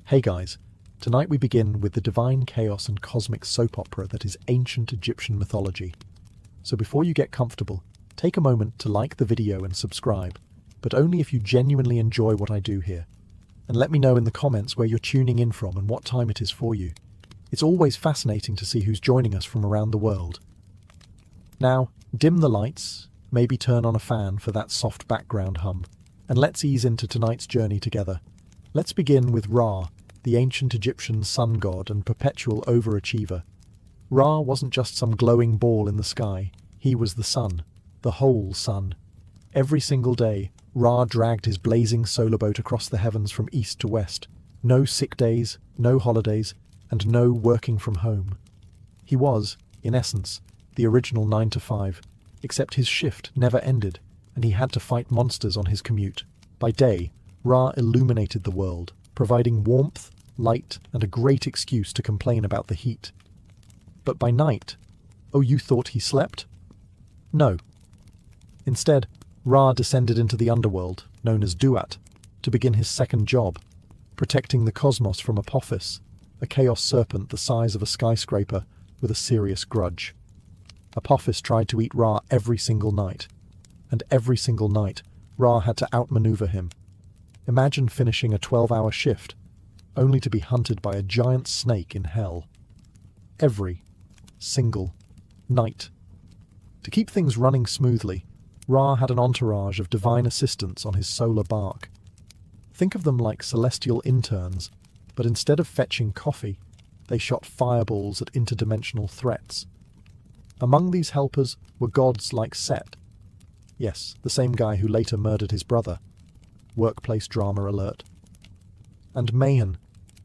Hey guys, tonight we begin with the divine chaos and cosmic soap opera that is ancient Egyptian mythology. So before you get comfortable, take a moment to like the video and subscribe, but only if you genuinely enjoy what I do here. And let me know in the comments where you're tuning in from and what time it is for you. It's always fascinating to see who's joining us from around the world. Now, dim the lights, maybe turn on a fan for that soft background hum, and let's ease into tonight's journey together. Let's begin with Ra, the ancient Egyptian sun god and perpetual overachiever. Ra wasn't just some glowing ball in the sky, he was the sun, the whole sun. Every single day, Ra dragged his blazing solar boat across the heavens from east to west. No sick days, no holidays, and no working from home. He was, in essence, the original 9 to 5, except his shift never ended, and he had to fight monsters on his commute. By day, Ra illuminated the world, providing warmth, light, and a great excuse to complain about the heat. But by night, oh, you thought he slept? No. Instead, Ra descended into the underworld, known as Duat, to begin his second job, protecting the cosmos from Apophis, a chaos serpent the size of a skyscraper with a serious grudge. Apophis tried to eat Ra every single night, and every single night, Ra had to outmaneuver him. Imagine finishing a 12-hour shift, only to be hunted by a giant snake in hell. Every single night. To keep things running smoothly, Ra had an entourage of divine assistants on his solar bark. Think of them like celestial interns, but instead of fetching coffee, they shot fireballs at interdimensional threats. Among these helpers were gods like Set. Yes, the same guy who later murdered his brother. Workplace drama alert. And Mayan,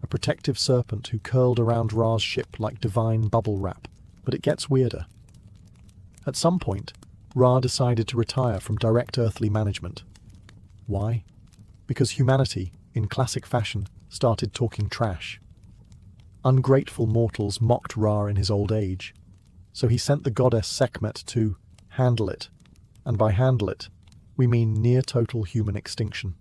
a protective serpent who curled around Ra's ship like divine bubble wrap. But it gets weirder. At some point, Ra decided to retire from direct earthly management. Why? Because humanity, in classic fashion, started talking trash. Ungrateful mortals mocked Ra in his old age, so he sent the goddess Sekhmet to handle it, and by handle it, we mean near-total human extinction.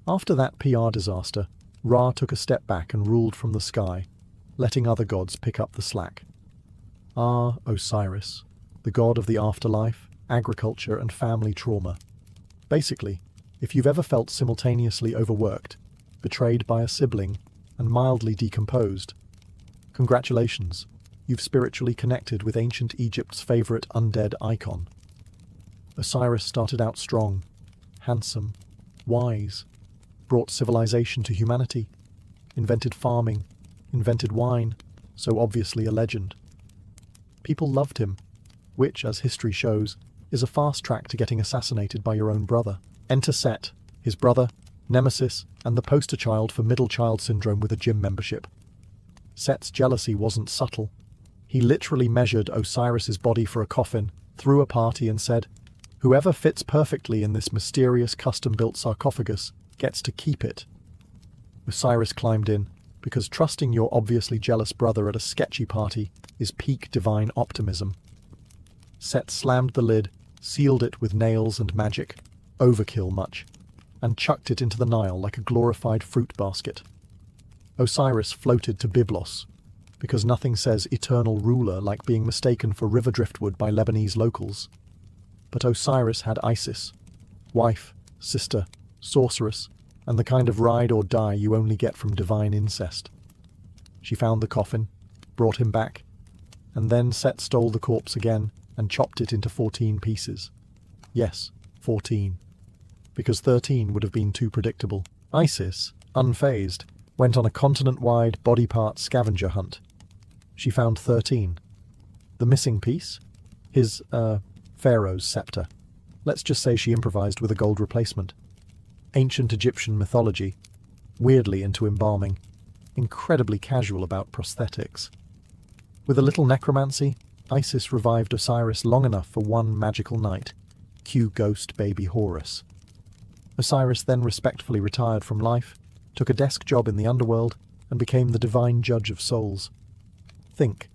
After that PR disaster, Ra took a step back and ruled from the sky, letting other gods pick up the slack. Osiris, the god of the afterlife, agriculture, and family trauma. Basically, if you've ever felt simultaneously overworked, betrayed by a sibling, and mildly decomposed, congratulations, you've spiritually connected with ancient Egypt's favorite undead icon. Osiris started out strong, handsome, wise, brought civilization to humanity, invented farming, invented wine, so obviously a legend. People loved him, which, as history shows, is a fast track to getting assassinated by your own brother. Enter Set, his brother, nemesis, and the poster child for middle child syndrome with a gym membership. Set's jealousy wasn't subtle. He literally measured Osiris's body for a coffin, threw a party and said, "Whoever fits perfectly in this mysterious custom-built sarcophagus gets to keep it." Osiris climbed in, because trusting your obviously jealous brother at a sketchy party is peak divine optimism. Set slammed the lid, sealed it with nails and magic, overkill much, and chucked it into the Nile like a glorified fruit basket. Osiris floated to Byblos, because nothing says eternal ruler like being mistaken for river driftwood by Lebanese locals. But Osiris had Isis, wife, sister, sorceress, and the kind of ride or die you only get from divine incest. She found the coffin, brought him back, and then Set stole the corpse again and chopped it into 14 pieces. Yes, 14. Because 13 would have been too predictable. Isis, unfazed, went on a continent-wide body part scavenger hunt. She found 13. The missing piece? His, Pharaoh's scepter. Let's just say she improvised with a gold replacement. Ancient Egyptian mythology, weirdly into embalming, incredibly casual about prosthetics. With a little necromancy, Isis revived Osiris long enough for one magical night. Cue ghost baby Horus. Osiris then respectfully retired from life, took a desk job in the underworld, and became the divine judge of souls. Think,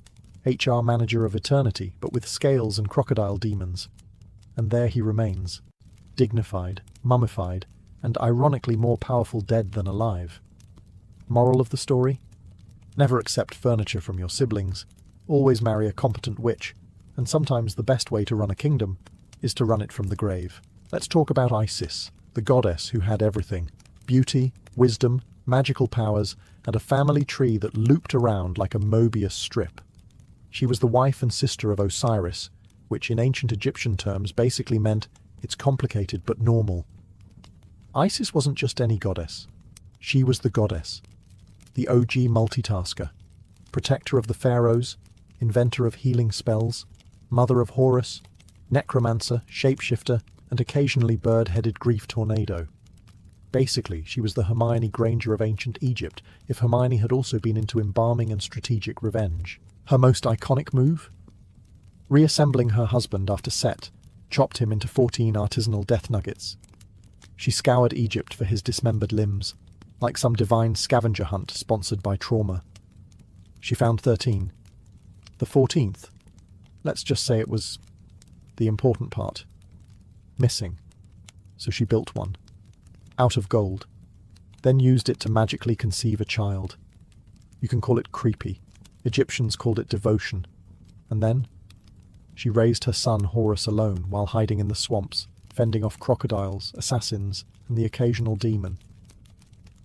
HR manager of eternity, but with scales and crocodile demons. And there he remains, dignified, mummified, and ironically more powerful dead than alive. Moral of the story? Never accept furniture from your siblings. Always marry a competent witch. And sometimes the best way to run a kingdom is to run it from the grave. Let's talk about Isis, the goddess who had everything. Beauty, wisdom, magical powers, and a family tree that looped around like a Mobius strip. She was the wife and sister of Osiris, which in ancient Egyptian terms basically meant it's complicated but normal. Isis wasn't just any goddess. She was the goddess. The OG multitasker. Protector of the pharaohs, inventor of healing spells, mother of Horus, necromancer, shapeshifter, and occasionally bird-headed grief tornado. Basically, she was the Hermione Granger of ancient Egypt, if Hermione had also been into embalming and strategic revenge. Her most iconic move? Reassembling her husband after Set chopped him into 14 artisanal death nuggets. She scoured Egypt for his dismembered limbs, like some divine scavenger hunt sponsored by trauma. She found 13. The 14th, let's just say it was the important part, missing. So she built one, out of gold, then used it to magically conceive a child. You can call it creepy. Egyptians called it devotion. And then she raised her son Horus alone while hiding in the swamps, fending off crocodiles, assassins, and the occasional demon.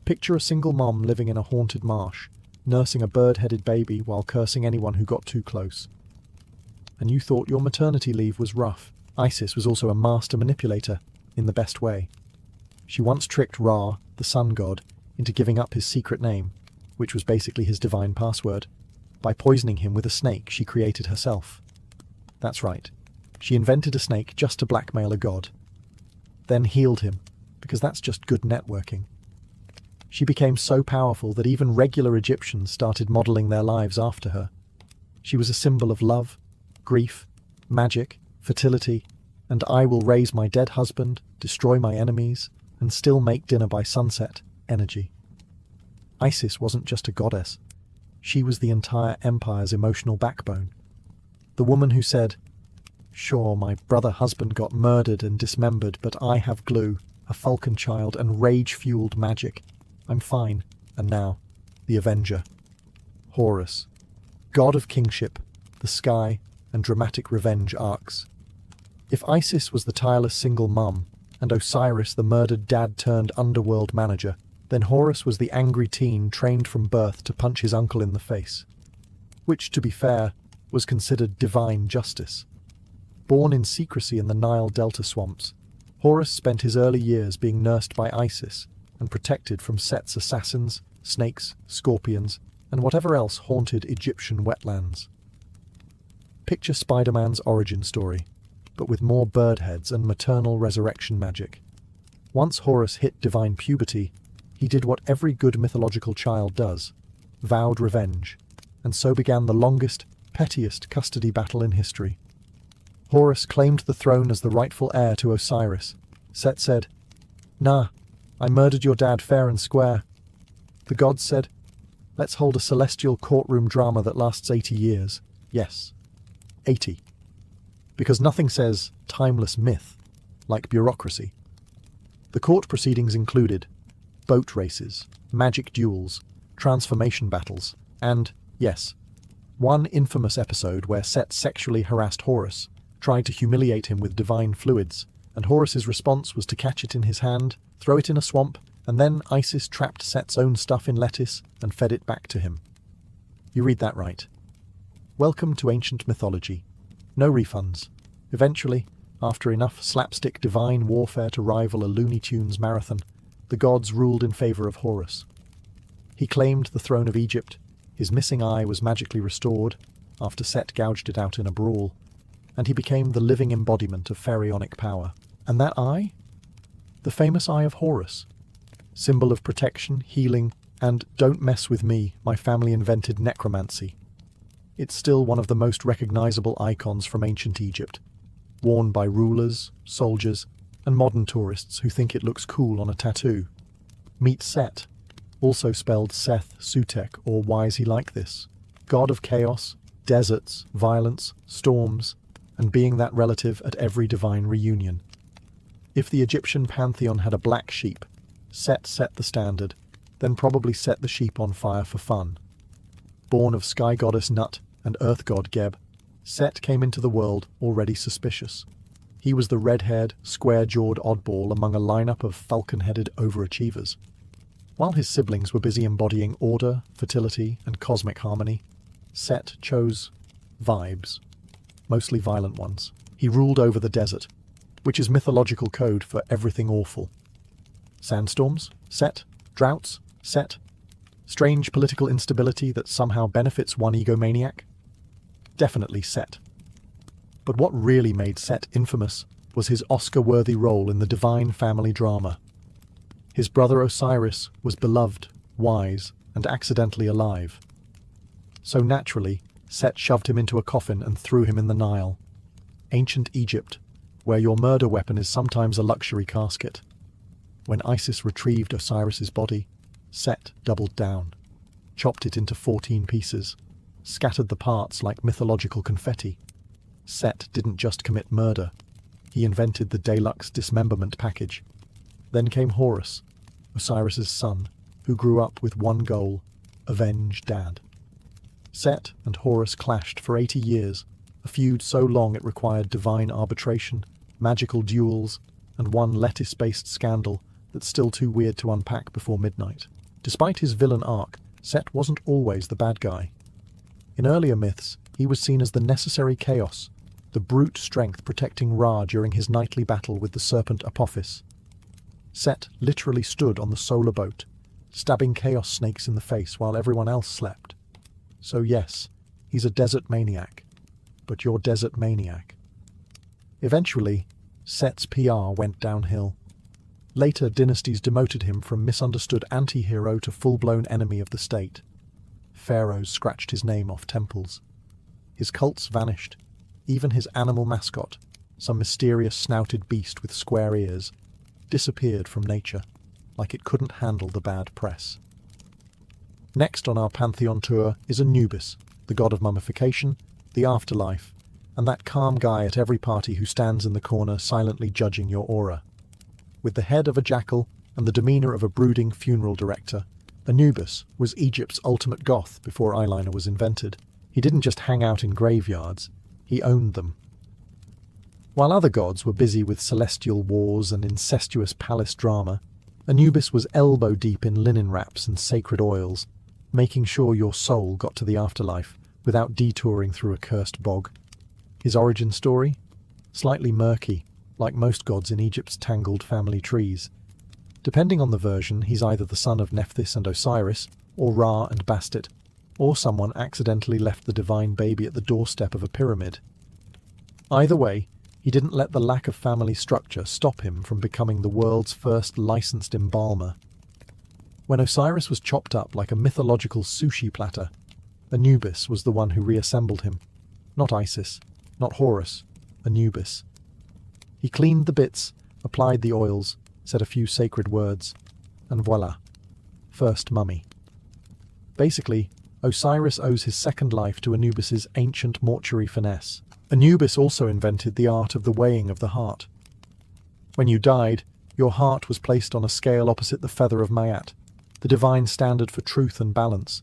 Picture a single mom living in a haunted marsh, nursing a bird-headed baby while cursing anyone who got too close. And you thought your maternity leave was rough. Isis was also a master manipulator, in the best way. She once tricked Ra, the sun god, into giving up his secret name, which was basically his divine password, by poisoning him with a snake she created herself. That's right, she invented a snake just to blackmail a god. Then healed him, because that's just good networking. She became so powerful that even regular Egyptians started modeling their lives after her. She was a symbol of love, grief, magic, fertility, and I will raise my dead husband, destroy my enemies, and still make dinner by sunset energy. Isis wasn't just a goddess. She was the entire empire's emotional backbone. The woman who said, "Sure, my brother husband got murdered and dismembered, but I have glue, a falcon child, and rage-fueled magic. I'm fine." And now, the Avenger. Horus, god of kingship, the sky, and dramatic revenge arcs. If Isis was the tireless single mum, and Osiris the murdered dad-turned-underworld manager, then Horus was the angry teen trained from birth to punch his uncle in the face. Which, to be fair, was considered divine justice. Born in secrecy in the Nile Delta swamps, Horus spent his early years being nursed by Isis and protected from Set's assassins, snakes, scorpions, and whatever else haunted Egyptian wetlands. Picture Spider-Man's origin story, but with more bird heads and maternal resurrection magic. Once Horus hit divine puberty, he did what every good mythological child does, vowed revenge, and so began the longest, pettiest custody battle in history. Horus claimed the throne as the rightful heir to Osiris. Set said, "Nah, I murdered your dad fair and square." The gods said, "Let's hold a celestial courtroom drama that lasts 80 years. Yes, 80. Because nothing says timeless myth like bureaucracy. The court proceedings included boat races, magic duels, transformation battles, and, yes, one infamous episode where Set sexually harassed Horus, tried to humiliate him with divine fluids, and Horus's response was to catch it in his hand, throw it in a swamp, and then Isis trapped Set's own stuff in lettuce and fed it back to him. You read that right. Welcome to ancient mythology. No refunds. Eventually, after enough slapstick divine warfare to rival a Looney Tunes marathon, the gods ruled in favor of Horus. He claimed the throne of Egypt, his missing eye was magically restored after Set gouged it out in a brawl, and he became the living embodiment of pharaonic power. And that eye? The famous Eye of Horus, symbol of protection, healing, and "don't mess with me, my family invented necromancy." It's still one of the most recognizable icons from ancient Egypt, worn by rulers, soldiers, and modern tourists who think it looks cool on a tattoo. Meet Set, also spelled Seth Sutek, or why is he like this? God of chaos, deserts, violence, storms, and being that relative at every divine reunion. If the Egyptian pantheon had a black sheep, Set set the standard, then probably set the sheep on fire for fun. Born of sky goddess Nut and earth god Geb, Set came into the world already suspicious. He was the red-haired, square-jawed oddball among a lineup of falcon-headed overachievers. While his siblings were busy embodying order, fertility, and cosmic harmony, Set chose vibes, mostly violent ones. He ruled over the desert, which is mythological code for everything awful. Sandstorms? Set. Droughts? Set. Strange political instability that somehow benefits one egomaniac? Definitely Set. But what really made Set infamous was his Oscar-worthy role in the divine family drama. His brother Osiris was beloved, wise, and accidentally alive. So naturally, Set shoved him into a coffin and threw him in the Nile, ancient Egypt, where your murder weapon is sometimes a luxury casket. When Isis retrieved Osiris's body, Set doubled down, chopped it into 14 pieces, scattered the parts like mythological confetti. Set didn't just commit murder, he invented the deluxe dismemberment package. Then came Horus, Osiris's son, who grew up with one goal: avenge Dad. Set and Horus clashed for 80 years, a feud so long it required divine arbitration, magical duels, and one lettuce-based scandal that's still too weird to unpack before midnight. Despite his villain arc, Set wasn't always the bad guy. In earlier myths, he was seen as the necessary chaos, the brute strength protecting Ra during his nightly battle with the serpent Apophis. Set literally stood on the solar boat, stabbing chaos snakes in the face while everyone else slept. So yes, he's a desert maniac, but your desert maniac. Eventually, Set's PR went downhill. Later dynasties demoted him from misunderstood anti-hero to full-blown enemy of the state. Pharaohs scratched his name off temples. His cults vanished. Even his animal mascot, some mysterious snouted beast with square ears, disappeared from nature, like it couldn't handle the bad press. Next on our Pantheon tour is Anubis, the god of mummification, the afterlife, and that calm guy at every party who stands in the corner silently judging your aura. With the head of a jackal and the demeanor of a brooding funeral director, Anubis was Egypt's ultimate goth before eyeliner was invented. He didn't just hang out in graveyards, he owned them. While other gods were busy with celestial wars and incestuous palace drama, Anubis was elbow-deep in linen wraps and sacred oils, making sure your soul got to the afterlife without detouring through a cursed bog. His origin story? Slightly murky, like most gods in Egypt's tangled family trees. Depending on the version, he's either the son of Nephthys and Osiris, or Ra and Bastet, or someone accidentally left the divine baby at the doorstep of a pyramid. Either way, he didn't let the lack of family structure stop him from becoming the world's first licensed embalmer. When Osiris was chopped up like a mythological sushi platter, Anubis was the one who reassembled him. Not Isis, not Horus, Anubis. He cleaned the bits, applied the oils, said a few sacred words, and voila, first mummy. Basically, Osiris owes his second life to Anubis's ancient mortuary finesse. Anubis also invented the art of the weighing of the heart. When you died, your heart was placed on a scale opposite the feather of Mayat, the divine standard for truth and balance.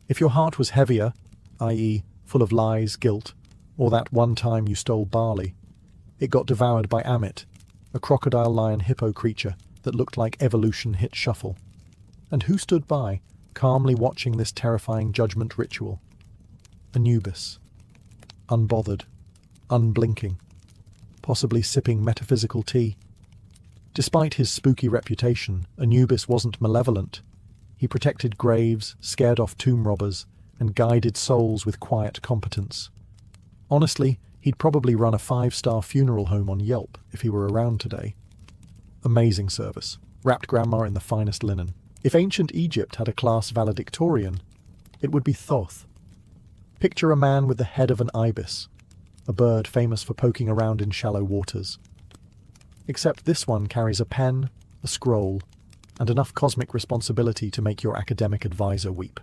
If your heart was heavier, i.e., full of lies, guilt, or that one time you stole barley, it got devoured by Amit, a crocodile lion hippo creature that looked like evolution hit shuffle. And who stood by, calmly watching this terrifying judgment ritual? Anubis. Unbothered, unblinking, possibly sipping metaphysical tea. Despite his spooky reputation, Anubis wasn't malevolent. He protected graves, scared off tomb robbers, and guided souls with quiet competence. Honestly, he'd probably run a 5-star funeral home on Yelp if he were around today. Amazing service, wrapped grandma in the finest linen. If ancient Egypt had a class valedictorian, it would be Thoth. Picture a man with the head of an ibis, a bird famous for poking around in shallow waters. Except this one carries a pen, a scroll, and enough cosmic responsibility to make your academic advisor weep.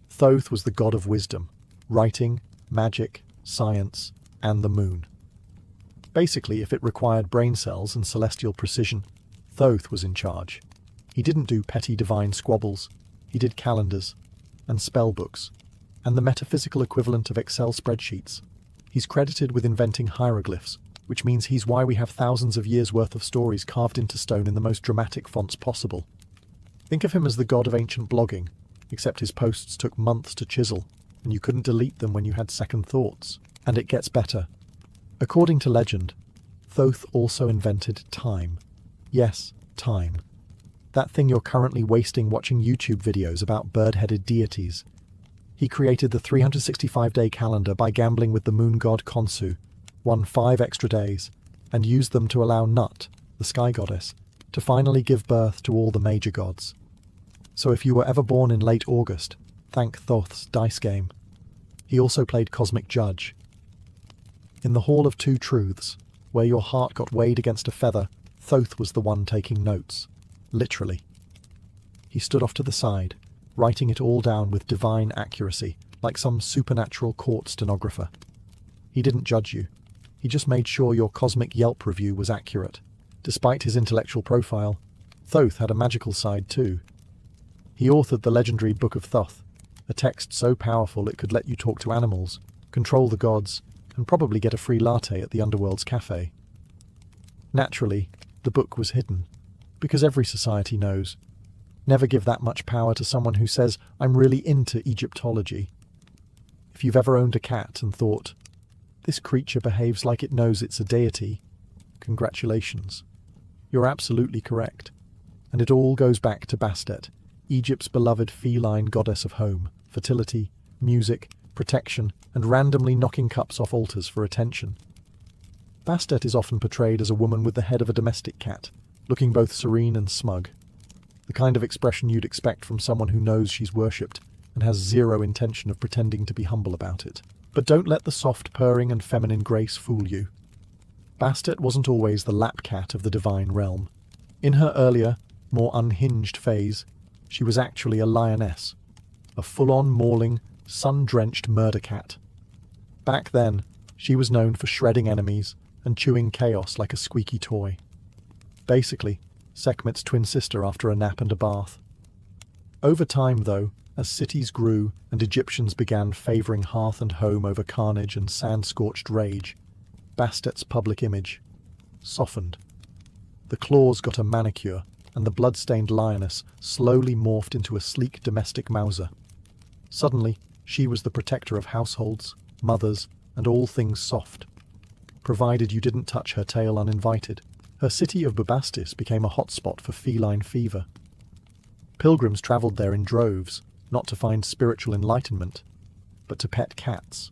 Thoth was the god of wisdom, writing, magic, science, and the moon. Basically, if it required brain cells and celestial precision, Thoth was in charge. He didn't do petty divine squabbles. He did calendars and spell books and the metaphysical equivalent of Excel spreadsheets. He's credited with inventing hieroglyphs, which means he's why we have thousands of years' worth of stories carved into stone in the most dramatic fonts possible. Think of him as the god of ancient blogging, except his posts took months to chisel, and you couldn't delete them when you had second thoughts. And it gets better. According to legend, Thoth also invented time. Yes, time. That thing you're currently wasting watching YouTube videos about bird-headed deities. He created the 365-day calendar by gambling with the moon god Khonsu, won 5 extra days, and used them to allow Nut, the sky goddess, to finally give birth to all the major gods. So if you were ever born in late August, thank Thoth's dice game. He also played Cosmic Judge. In the Hall of Two Truths, where your heart got weighed against a feather, Thoth was the one taking notes. Literally. He stood off to the side, writing it all down with divine accuracy, like some supernatural court stenographer. He didn't judge you. He just made sure your cosmic Yelp review was accurate. Despite his intellectual profile, Thoth had a magical side too. He authored the legendary Book of Thoth, a text so powerful it could let you talk to animals, control the gods, and probably get a free latte at the Underworld's cafe. Naturally, the book was hidden, because every society knows. Never give that much power to someone who says, "I'm really into Egyptology." If you've ever owned a cat and thought, "This creature behaves like it knows it's a deity," congratulations. You're absolutely correct. And it all goes back to Bastet, Egypt's beloved feline goddess of home, fertility, music, protection, and randomly knocking cups off altars for attention. Bastet is often portrayed as a woman with the head of a domestic cat, looking both serene and smug. The kind of expression you'd expect from someone who knows she's worshipped and has zero intention of pretending to be humble about it. But don't let the soft purring and feminine grace fool you. Bastet wasn't always the lap cat of the divine realm. In her earlier, more unhinged phase, she was actually a lioness, a full-on mauling, sun-drenched murder cat. Back then, she was known for shredding enemies and chewing chaos like a squeaky toy. Basically, Sekhmet's twin sister after a nap and a bath. Over time, though, as cities grew and Egyptians began favouring hearth and home over carnage and sand-scorched rage, Bastet's public image softened. The claws got a manicure, and the blood-stained lioness slowly morphed into a sleek domestic Mauser. Suddenly, she was the protector of households, mothers, and all things soft. Provided you didn't touch her tail uninvited, her city of Bubastis became a hotspot for feline fever. Pilgrims travelled there in droves, not to find spiritual enlightenment, but to pet cats.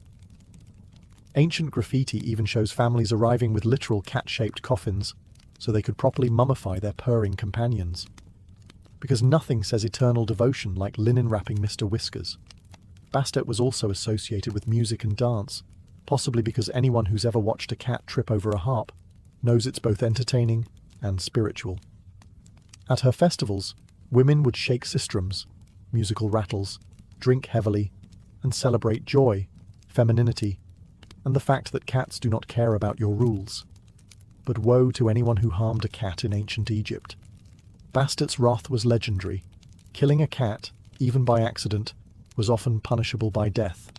Ancient graffiti even shows families arriving with literal cat-shaped coffins, so they could properly mummify their purring companions. Because nothing says eternal devotion like linen-wrapping Mr. Whiskers. Bastet was also associated with music and dance, possibly because anyone who's ever watched a cat trip over a harp knows it's both entertaining and spiritual. At her festivals, women would shake sistrums, musical rattles, drink heavily, and celebrate joy, femininity, and the fact that cats do not care about your rules. But woe to anyone who harmed a cat in ancient Egypt. Bastet's wrath was legendary. Killing a cat, even by accident, was often punishable by death.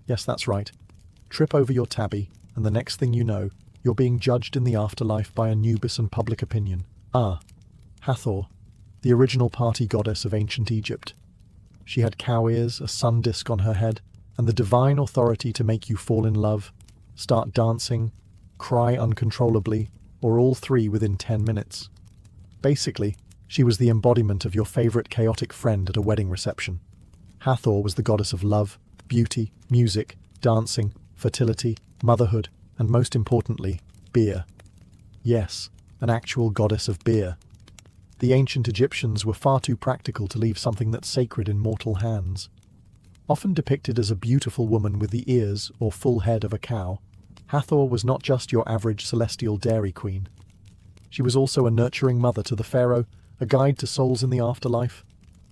Yes, that's right. Trip over your tabby, and the next thing you know, you're being judged in the afterlife by Anubis and public opinion. Hathor, the original party goddess of ancient Egypt. She had cow ears, a sun disk on her head, and the divine authority to make you fall in love, start dancing, cry uncontrollably, or all three within 10 minutes. Basically, she was the embodiment of your favorite chaotic friend at a wedding reception. Hathor was the goddess of love, beauty, music, dancing, fertility, motherhood, and most importantly, beer. Yes, an actual goddess of beer. The ancient Egyptians were far too practical to leave something that's sacred in mortal hands. Often depicted as a beautiful woman with the ears or full head of a cow, Hathor was not just your average celestial dairy queen. She was also a nurturing mother to the pharaoh, a guide to souls in the afterlife,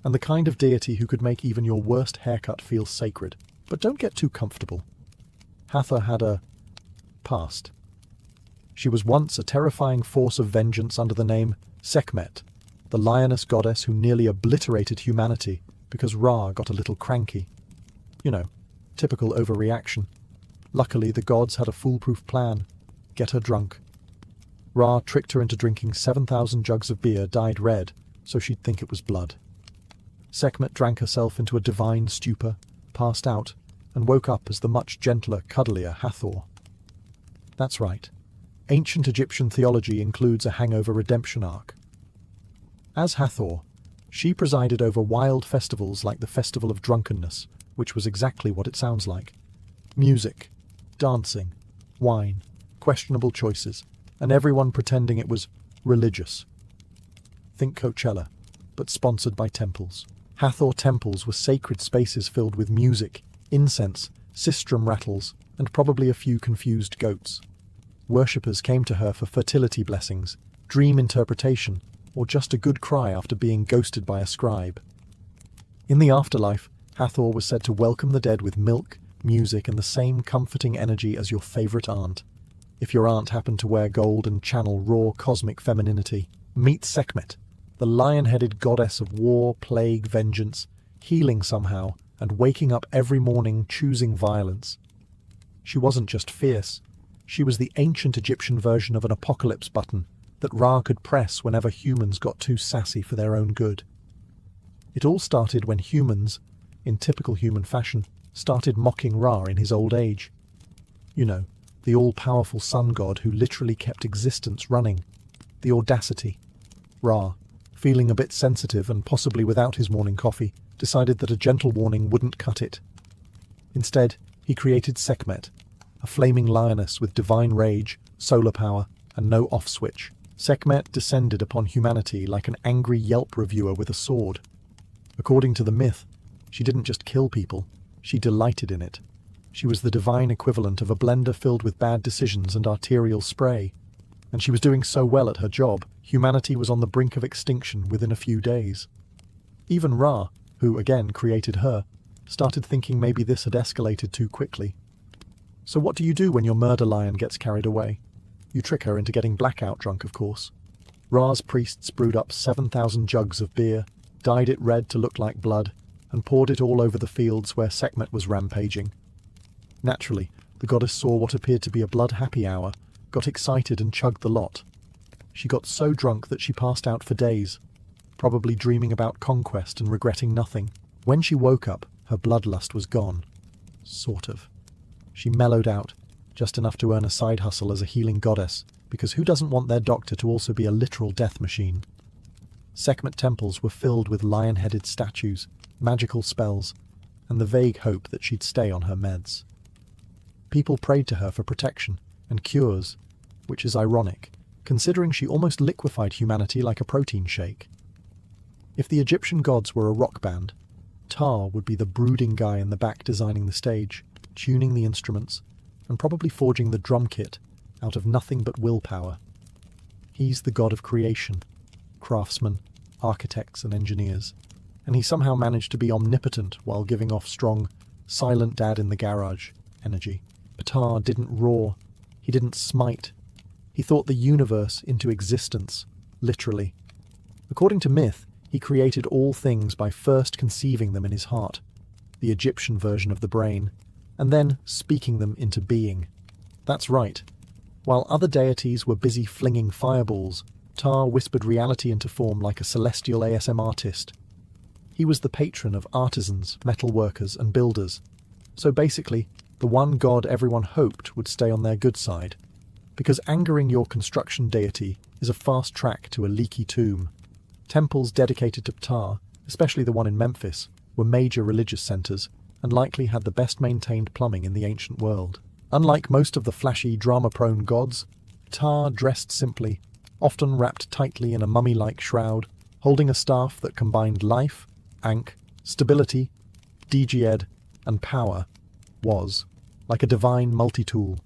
and the kind of deity who could make even your worst haircut feel sacred. But don't get too comfortable. Hathor had a past. She was once a terrifying force of vengeance under the name Sekhmet, the lioness goddess who nearly obliterated humanity because Ra got a little cranky. You know, typical overreaction. Luckily, the gods had a foolproof plan. Get her drunk. Ra tricked her into drinking 7,000 jugs of beer dyed red so she'd think it was blood. Sekhmet drank herself into a divine stupor, passed out, and woke up as the much gentler, cuddlier Hathor. That's right. Ancient Egyptian theology includes a hangover redemption arc. As Hathor, she presided over wild festivals like the Festival of Drunkenness, which was exactly what it sounds like. Music, dancing, wine, questionable choices, and everyone pretending it was religious. Think Coachella, but sponsored by temples. Hathor temples were sacred spaces filled with music, incense, sistrum rattles, and probably a few confused goats. Worshippers came to her for fertility blessings, dream interpretation, or just a good cry after being ghosted by a scribe. In the afterlife, Hathor was said to welcome the dead with milk, music, and the same comforting energy as your favorite aunt. If your aunt happened to wear gold and channel raw cosmic femininity, meet Sekhmet, the lion-headed goddess of war, plague, vengeance, healing somehow, and waking up every morning choosing violence. She wasn't just fierce. She was the ancient Egyptian version of an apocalypse button that Ra could press whenever humans got too sassy for their own good. It all started when humans, in typical human fashion, started mocking Ra in his old age. You know, the all-powerful sun god who literally kept existence running. The audacity. Ra, feeling a bit sensitive and possibly without his morning coffee, decided that a gentle warning wouldn't cut it. Instead, he created Sekhmet, a flaming lioness with divine rage, solar power, and no off switch. Sekhmet descended upon humanity like an angry Yelp reviewer with a sword. According to the myth, she didn't just kill people, she delighted in it. She was the divine equivalent of a blender filled with bad decisions and arterial spray. And she was doing so well at her job, humanity was on the brink of extinction within a few days. Even Ra, who again created her, started thinking maybe this had escalated too quickly. So what do you do when your murder lion gets carried away? You trick her into getting blackout drunk, of course. Ra's priests brewed up 7,000 jugs of beer, dyed it red to look like blood, and poured it all over the fields where Sekhmet was rampaging. Naturally, the goddess saw what appeared to be a blood happy hour, got excited and chugged the lot. She got so drunk that she passed out for days, probably dreaming about conquest and regretting nothing. When she woke up, her bloodlust was gone. Sort of. She mellowed out, just enough to earn a side hustle as a healing goddess, because who doesn't want their doctor to also be a literal death machine? Sekhmet temples were filled with lion-headed statues, magical spells, and the vague hope that she'd stay on her meds. People prayed to her for protection and cures, which is ironic, considering she almost liquefied humanity like a protein shake. If the Egyptian gods were a rock band, Ptah would be the brooding guy in the back designing the stage, tuning the instruments, and probably forging the drum kit out of nothing but willpower. He's the god of creation, craftsmen, architects and engineers, and he somehow managed to be omnipotent while giving off strong, silent dad in the garage energy. Ptah didn't roar, he didn't smite, he thought the universe into existence, literally. According to myth, he created all things by first conceiving them in his heart, the Egyptian version of the brain, and then speaking them into being. That's right. While other deities were busy flinging fireballs, Ptah whispered reality into form like a celestial ASM artist. He was the patron of artisans, metalworkers, and builders. So basically, the one god everyone hoped would stay on their good side. Because angering your construction deity is a fast track to a leaky tomb. Temples dedicated to Ptah, especially the one in Memphis, were major religious centers and likely had the best maintained plumbing in the ancient world. Unlike most of the flashy, drama-prone gods, Ptah dressed simply, often wrapped tightly in a mummy-like shroud, holding a staff that combined life, ankh, stability, djed, and power, was like a divine multi-tool.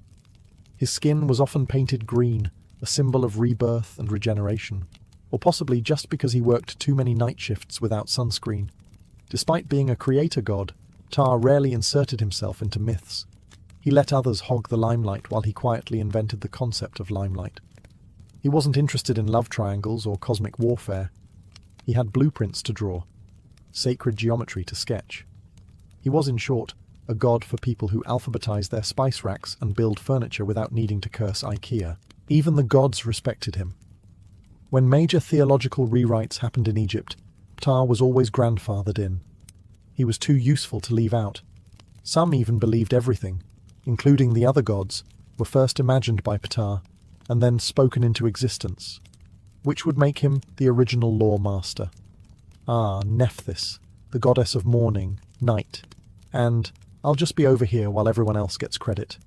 His skin was often painted green, a symbol of rebirth and regeneration, or possibly just because he worked too many night shifts without sunscreen. Despite being a creator god, Ptah rarely inserted himself into myths. He let others hog the limelight while he quietly invented the concept of limelight. He wasn't interested in love triangles or cosmic warfare. He had blueprints to draw, sacred geometry to sketch. He was, in short, a god for people who alphabetize their spice racks and build furniture without needing to curse IKEA. Even the gods respected him. When major theological rewrites happened in Egypt, Ptah was always grandfathered in. He was too useful to leave out. Some even believed everything, including the other gods, were first imagined by Ptah and then spoken into existence, which would make him the original law master. Nephthys, the goddess of morning, night, and I'll just be over here while everyone else gets credit.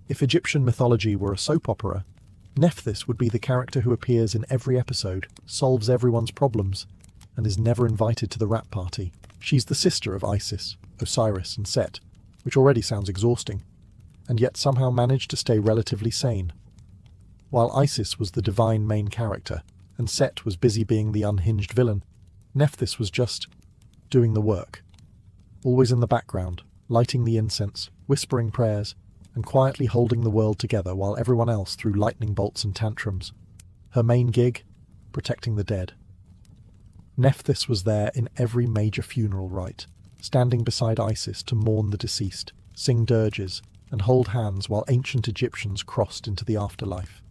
If Egyptian mythology were a soap opera, Nephthys would be the character who appears in every episode, solves everyone's problems, and is never invited to the rap party. She's the sister of Isis, Osiris, and Set, which already sounds exhausting, and yet somehow managed to stay relatively sane. While Isis was the divine main character, and Set was busy being the unhinged villain, Nephthys was just doing the work. Always in the background, lighting the incense, whispering prayers, and quietly holding the world together while everyone else threw lightning bolts and tantrums. Her main gig? Protecting the dead. Nephthys was there in every major funeral rite, standing beside Isis to mourn the deceased, sing dirges, and hold hands while ancient Egyptians crossed into the afterlife.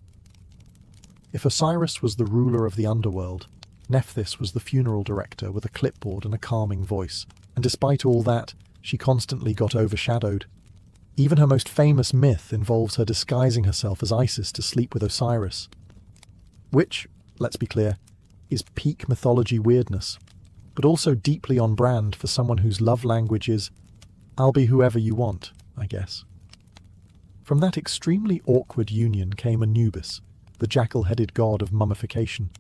If Osiris was the ruler of the underworld, Nephthys was the funeral director with a clipboard and a calming voice, and despite all that, she constantly got overshadowed. Even her most famous myth involves her disguising herself as Isis to sleep with Osiris. Which, let's be clear, is peak mythology weirdness, but also deeply on brand for someone whose love language is, "I'll be whoever you want, I guess." From that extremely awkward union came Anubis, the jackal-headed god of mummification,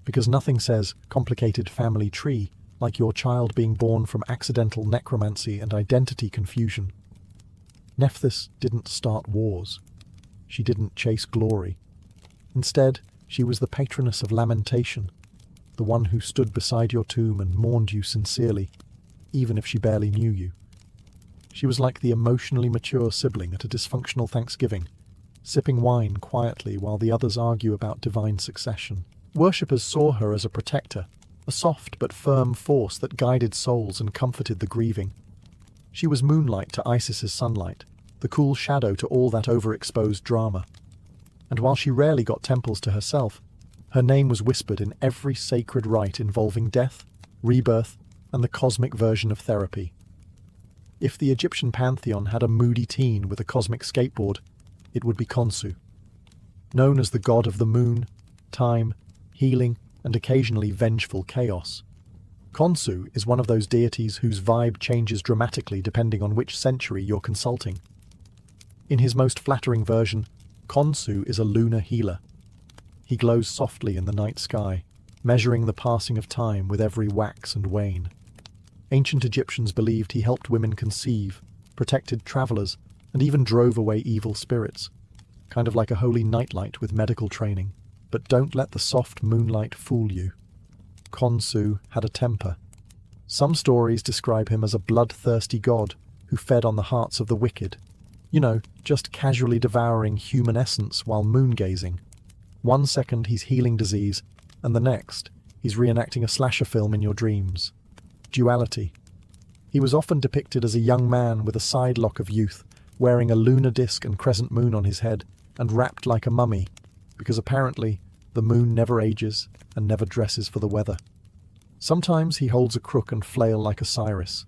because nothing says complicated family tree like your child being born from accidental necromancy and identity confusion. Nephthys didn't start wars. She didn't chase glory. Instead, she was the patroness of lamentation, the one who stood beside your tomb and mourned you sincerely, even if she barely knew you. She was like the emotionally mature sibling at a dysfunctional Thanksgiving, sipping wine quietly while the others argue about divine succession. Worshippers saw her as a protector, a soft but firm force that guided souls and comforted the grieving. She was moonlight to Isis's sunlight, the cool shadow to all that overexposed drama. And while she rarely got temples to herself, her name was whispered in every sacred rite involving death, rebirth, and the cosmic version of therapy. If the Egyptian pantheon had a moody teen with a cosmic skateboard, it would be Khonsu. Known as the god of the moon, time, healing, and occasionally vengeful chaos, Khonsu is one of those deities whose vibe changes dramatically depending on which century you're consulting. In his most flattering version, Khonsu is a lunar healer. He glows softly in the night sky, measuring the passing of time with every wax and wane. Ancient Egyptians believed he helped women conceive, protected travelers, and even drove away evil spirits, kind of like a holy nightlight with medical training. But don't let the soft moonlight fool you. Khonsu had a temper. Some stories describe him as a bloodthirsty god who fed on the hearts of the wicked. Just casually devouring human essence while moon-gazing. One second he's healing disease, and the next he's reenacting a slasher film in your dreams. Duality. He was often depicted as a young man with a side lock of youth, wearing a lunar disk and crescent moon on his head, and wrapped like a mummy, because apparently the moon never ages and never dresses for the weather. Sometimes he holds a crook and flail like Osiris.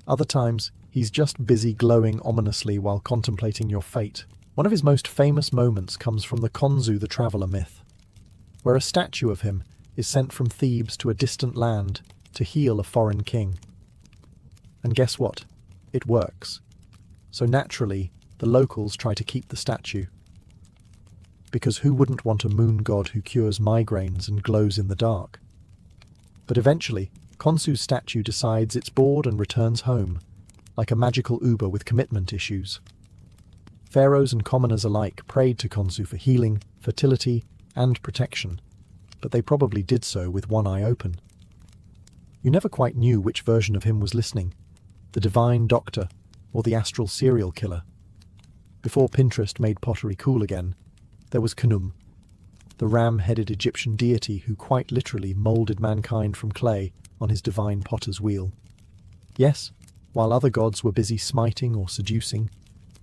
Other times he's just busy glowing ominously while contemplating your fate. One of his most famous moments comes from the Khonsu the Traveller myth, where a statue of him is sent from Thebes to a distant land to heal a foreign king. And guess what? It works. So naturally, the locals try to keep the statue. Because who wouldn't want a moon god who cures migraines and glows in the dark? But eventually, Khonsu's statue decides it's bored and returns home, like a magical Uber with commitment issues. Pharaohs and commoners alike prayed to Khonsu for healing, fertility, and protection, but they probably did so with one eye open. You never quite knew which version of him was listening, the divine doctor or the astral serial killer. Before Pinterest made pottery cool again, there was Khnum, the ram-headed Egyptian deity who quite literally moulded mankind from clay on his divine potter's wheel. Yes, while other gods were busy smiting or seducing,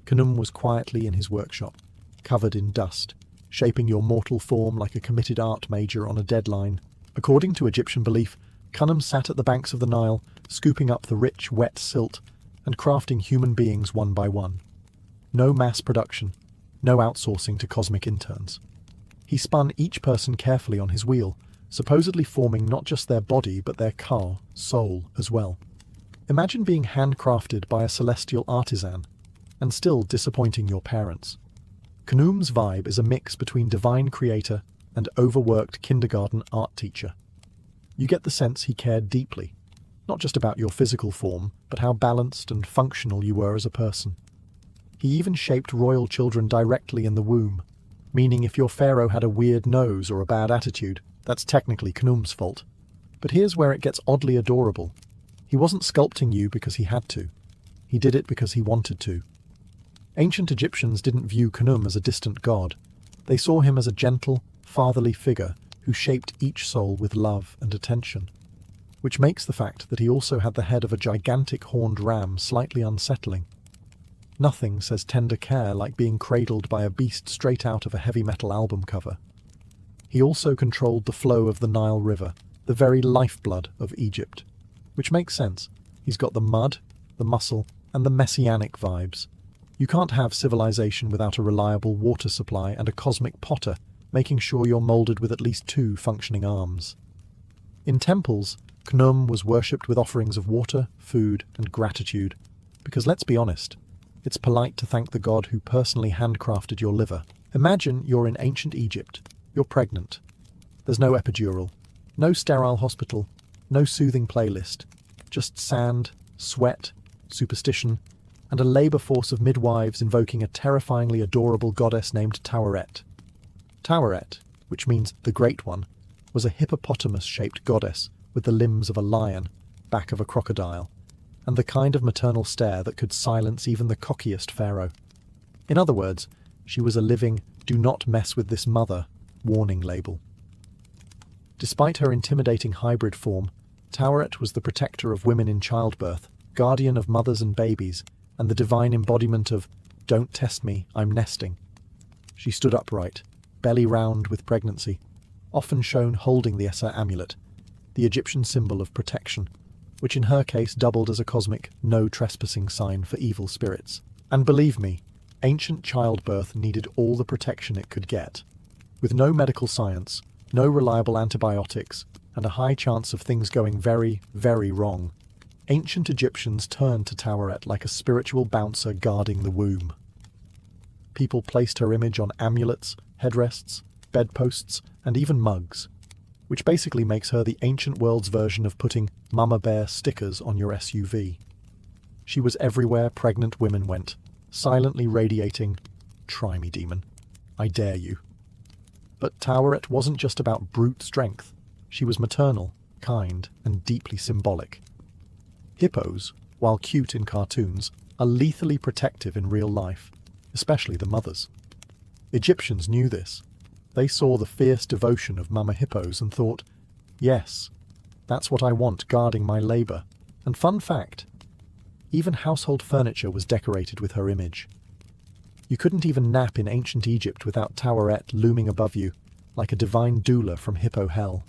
Khnum was quietly in his workshop, covered in dust, shaping your mortal form like a committed art major on a deadline. According to Egyptian belief, Khnum sat at the banks of the Nile, scooping up the rich, wet silt and crafting human beings one by one. No mass production, no outsourcing to cosmic interns. He spun each person carefully on his wheel, supposedly forming not just their body but their soul as well. Imagine being handcrafted by a celestial artisan, and still disappointing your parents. Khnum's vibe is a mix between divine creator and overworked kindergarten art teacher. You get the sense he cared deeply, not just about your physical form, but how balanced and functional you were as a person. He even shaped royal children directly in the womb, meaning if your pharaoh had a weird nose or a bad attitude, that's technically Khnum's fault. But here's where it gets oddly adorable. He wasn't sculpting you because he had to. He did it because he wanted to. Ancient Egyptians didn't view Khnum as a distant god. They saw him as a gentle, fatherly figure who shaped each soul with love and attention. Which makes the fact that he also had the head of a gigantic horned ram slightly unsettling. Nothing says tender care like being cradled by a beast straight out of a heavy metal album cover. He also controlled the flow of the Nile River, the very lifeblood of Egypt. Which makes sense. He's got the mud, the muscle, and the messianic vibes. You can't have civilization without a reliable water supply and a cosmic potter, making sure you're molded with at least 2 functioning arms. In temples, Khnum was worshipped with offerings of water, food, and gratitude. Because let's be honest, it's polite to thank the god who personally handcrafted your liver. Imagine you're in ancient Egypt. You're pregnant. There's no epidural, no sterile hospital, no soothing playlist. Just sand, sweat, superstition, and a labor force of midwives invoking a terrifyingly adorable goddess named Taweret. Taweret, which means the Great One, was a hippopotamus-shaped goddess with the limbs of a lion, back of a crocodile, and the kind of maternal stare that could silence even the cockiest pharaoh. In other words, she was a living, do not mess with this mother, warning label. Despite her intimidating hybrid form, Taweret was the protector of women in childbirth, guardian of mothers and babies, and the divine embodiment of, don't test me, I'm nesting. She stood upright, belly round with pregnancy, often shown holding the Essa amulet, the Egyptian symbol of protection, which in her case doubled as a cosmic no trespassing sign for evil spirits. And believe me, ancient childbirth needed all the protection it could get. With no medical science, no reliable antibiotics, and a high chance of things going very, very wrong, ancient Egyptians turned to Taweret like a spiritual bouncer guarding the womb. People placed her image on amulets, headrests, bedposts, and even mugs, which basically makes her the ancient world's version of putting Mama Bear stickers on your SUV. She was everywhere pregnant women went, silently radiating, "Try me, demon. I dare you." But Taweret wasn't just about brute strength. She was maternal, kind, and deeply symbolic. Hippos, while cute in cartoons, are lethally protective in real life, especially the mothers. Egyptians knew this. They saw the fierce devotion of mama hippos and thought, yes, that's what I want guarding my labor. And fun fact, even household furniture was decorated with her image. You couldn't even nap in ancient Egypt without Taweret looming above you, like a divine doula from hippo hell.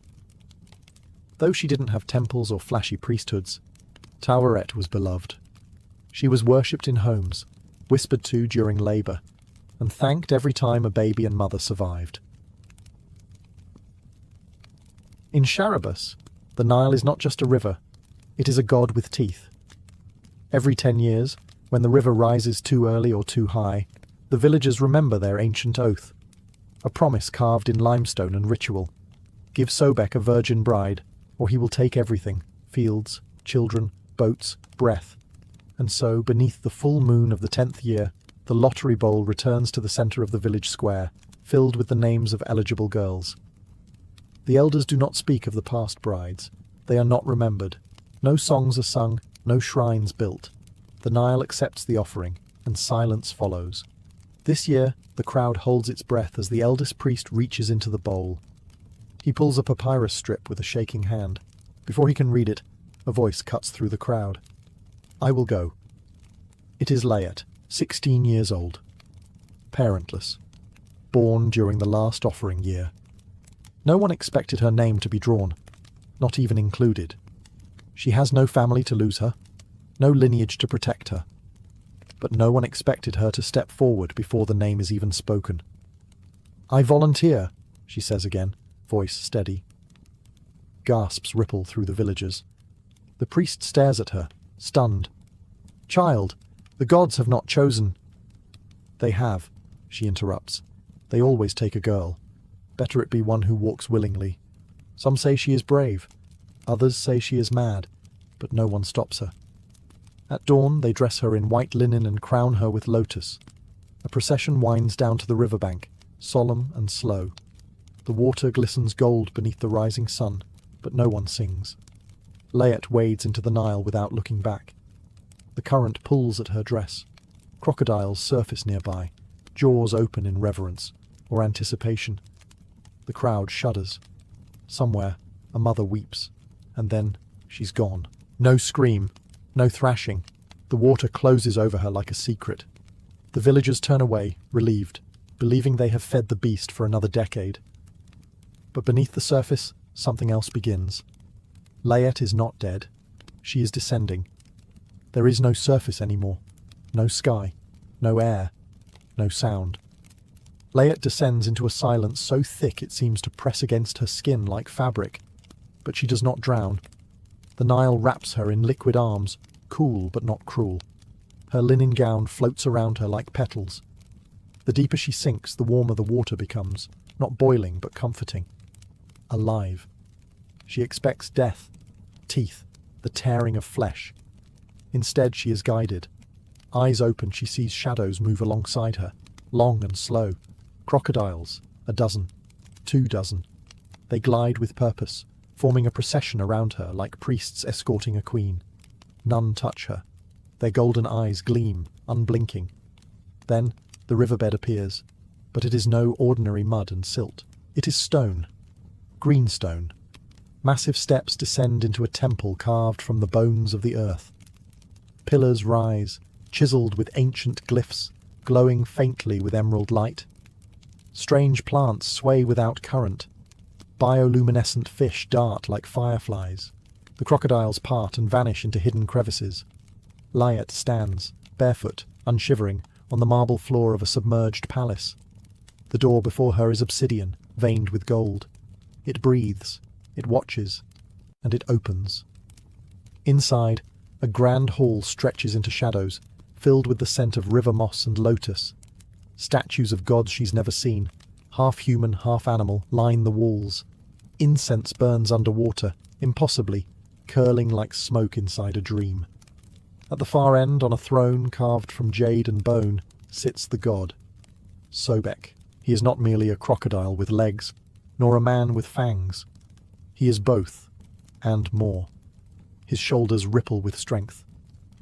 Though she didn't have temples or flashy priesthoods, Taweret was beloved. She was worshipped in homes, whispered to during labor, and thanked every time a baby and mother survived. In Sharabas, the Nile is not just a river, it is a god with teeth. Every 10 years, when the river rises too early or too high, the villagers remember their ancient oath, a promise carved in limestone and ritual. Give Sobek a virgin bride, or he will take everything, fields, children, boats, breath. And so, beneath the full moon of the 10th year, the lottery bowl returns to the center of the village square, filled with the names of eligible girls. The elders do not speak of the past brides. They are not remembered. No songs are sung, no shrines built. The Nile accepts the offering, and silence follows. This year, the crowd holds its breath as the eldest priest reaches into the bowl. He pulls a papyrus strip with a shaking hand. Before he can read it, a voice cuts through the crowd. "I will go." It is Layet, 16 years old. Parentless. Born during the last offering year. No one expected her name to be drawn, not even included. She has no family to lose her, no lineage to protect her. But no one expected her to step forward before the name is even spoken. "I volunteer," she says again, voice steady. Gasps ripple through the villagers. The priest stares at her, stunned. "Child, the gods have not chosen." "They have," she interrupts. "They always take a girl. Better it be one who walks willingly. Some say she is brave. Others say she is mad, but no one stops her. At dawn, they dress her in white linen and crown her with lotus. A procession winds down to the riverbank, solemn and slow. The water glistens gold beneath the rising sun, but no one sings. Layet wades into the Nile without looking back. The current pulls at her dress. Crocodiles surface nearby, jaws open in reverence or anticipation. The crowd shudders. Somewhere, a mother weeps, and then she's gone. No scream, no thrashing. The water closes over her like a secret. The villagers turn away, relieved, believing they have fed the beast for another decade. But beneath the surface, something else begins. Layet is not dead. She is descending. There is no surface anymore. No sky. No air. No sound. Layet descends into a silence so thick it seems to press against her skin like fabric. But she does not drown. The Nile wraps her in liquid arms, cool but not cruel. Her linen gown floats around her like petals. The deeper she sinks, the warmer the water becomes, not boiling but comforting. Alive. She expects death, teeth, the tearing of flesh. Instead, she is guided. Eyes open, she sees shadows move alongside her, long and slow. Crocodiles, 12, 24. They glide with purpose, forming a procession around her like priests escorting a queen. None touch her. Their golden eyes gleam, unblinking. Then the riverbed appears, but it is no ordinary mud and silt. It is stone. Green stone. Massive steps descend into a temple carved from the bones of the earth. Pillars rise, chiseled with ancient glyphs, glowing faintly with emerald light. Strange plants sway without current. Bioluminescent fish dart like fireflies. The crocodiles part and vanish into hidden crevices. Layet stands, barefoot, unshivering, on the marble floor of a submerged palace. The door before her is obsidian, veined with gold. It breathes, it watches, and it opens. Inside, a grand hall stretches into shadows, filled with the scent of river moss and lotus. Statues of gods she's never seen, half human, half animal, line the walls. Incense burns underwater, impossibly, curling like smoke inside a dream. At the far end, on a throne carved from jade and bone, sits the god. Sobek. He is not merely a crocodile with legs, nor a man with fangs. He is both, and more. His shoulders ripple with strength.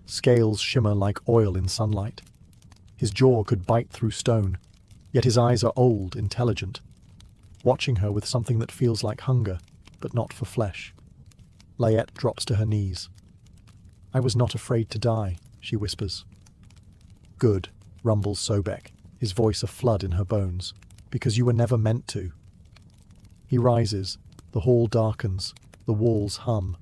Scales shimmer like oil in sunlight. His jaw could bite through stone, yet his eyes are old, intelligent, watching her with something that feels like hunger, but not for flesh. Layet drops to her knees. "I was not afraid to die," she whispers. "Good," rumbles Sobek, his voice a flood in her bones, "because you were never meant to." He rises, the hall darkens, the walls hum.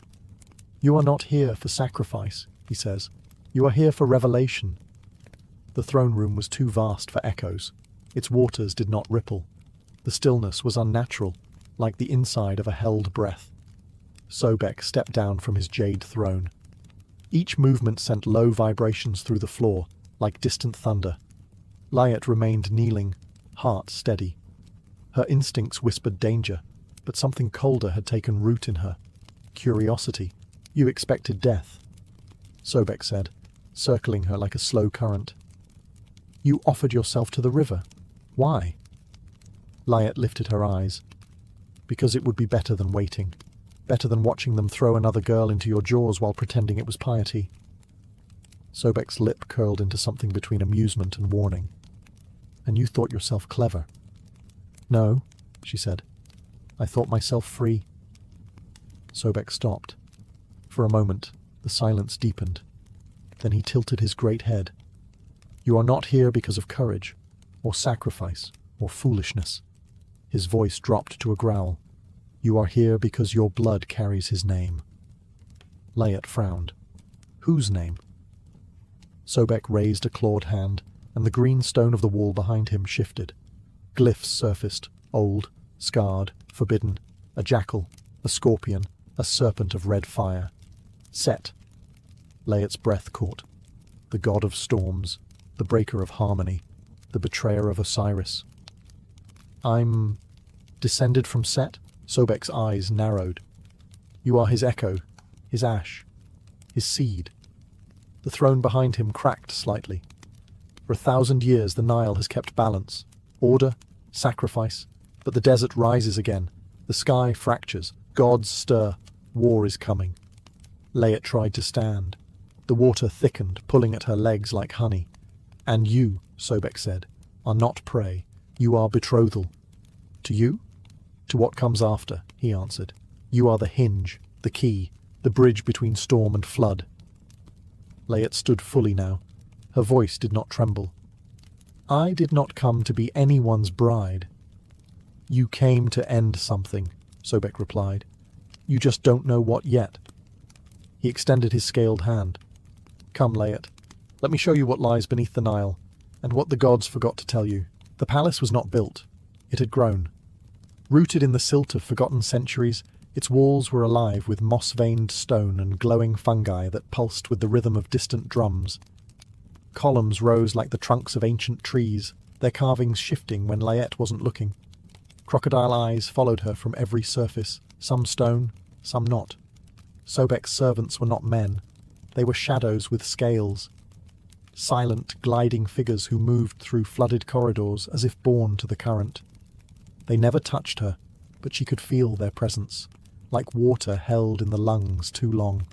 "You are not here for sacrifice," he says. "You are here for revelation." The throne room was too vast for echoes. Its waters did not ripple. The stillness was unnatural, like the inside of a held breath. Sobek stepped down from his jade throne. Each movement sent low vibrations through the floor, like distant thunder. Layet remained kneeling, heart steady. Her instincts whispered danger, but something colder had taken root in her. Curiosity. "You expected death," Sobek said, circling her like a slow current. "You offered yourself to the river. Why?" Layet lifted her eyes. "Because it would be better than waiting. Better than watching them throw another girl into your jaws while pretending it was piety." Sobek's lip curled into something between amusement and warning. and you thought yourself clever." "No," she said. "I thought myself free." Sobek stopped. For a moment, the silence deepened. Then he tilted his great head. "You are not here because of courage, or sacrifice, or foolishness." His voice dropped to a growl. "You are here because your blood carries his name." Layat frowned. "Whose name?" Sobek raised a clawed hand, and the green stone of the wall behind him shifted. Glyphs surfaced, old, scarred, forbidden, a jackal, a scorpion, a serpent of red fire. Set. Layat's breath caught. The god of storms, the breaker of harmony, the betrayer of Osiris. "I'm descended from Set?" Sobek's eyes narrowed. "You are his echo, his ash, his seed." The throne behind him cracked slightly. For 1,000 years the Nile has kept balance, order, sacrifice, but the desert rises again. The sky fractures, gods stir, war is coming. Layat tried to stand. The water thickened, pulling at her legs like honey. "And you," Sobek said, "are not prey. You are betrothal." "To you?" "To what comes after," he answered. "You are the hinge, the key, the bridge between storm and flood." Layat stood fully now. Her voice did not tremble. "I did not come to be anyone's bride." "You came to end something," Sobek replied. "You just don't know what yet." He extended his scaled hand. "Come, Layat. Let me show you what lies beneath the Nile, and what the gods forgot to tell you." The palace was not built. It had grown. Rooted in the silt of forgotten centuries, its walls were alive with moss-veined stone and glowing fungi that pulsed with the rhythm of distant drums. Columns rose like the trunks of ancient trees, their carvings shifting when Layat wasn't looking. Crocodile eyes followed her from every surface, some stone, some not. Sobek's servants were not men. They were shadows with scales. Silent, gliding figures who moved through flooded corridors as if born to the current. They never touched her, but she could feel their presence, like water held in the lungs too long.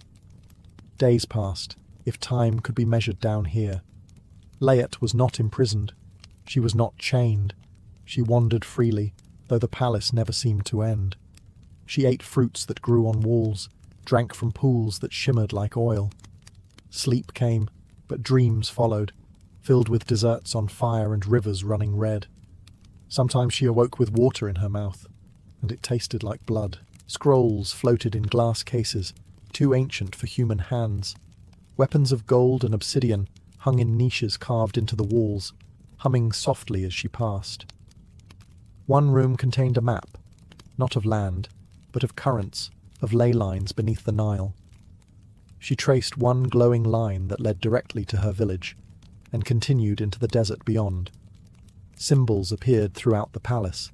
Days passed, if time could be measured down here. Layat was not imprisoned. She was not chained. She wandered freely, though the palace never seemed to end. She ate fruits that grew on walls, drank from pools that shimmered like oil. Sleep came, but dreams followed, filled with deserts on fire and rivers running red. Sometimes she awoke with water in her mouth, and it tasted like blood. Scrolls floated in glass cases, too ancient for human hands. Weapons of gold and obsidian hung in niches carved into the walls, humming softly as she passed. One room contained a map, not of land, but of currents, of ley lines beneath the Nile. She traced one glowing line that led directly to her village, and continued into the desert beyond. Symbols appeared throughout the palace,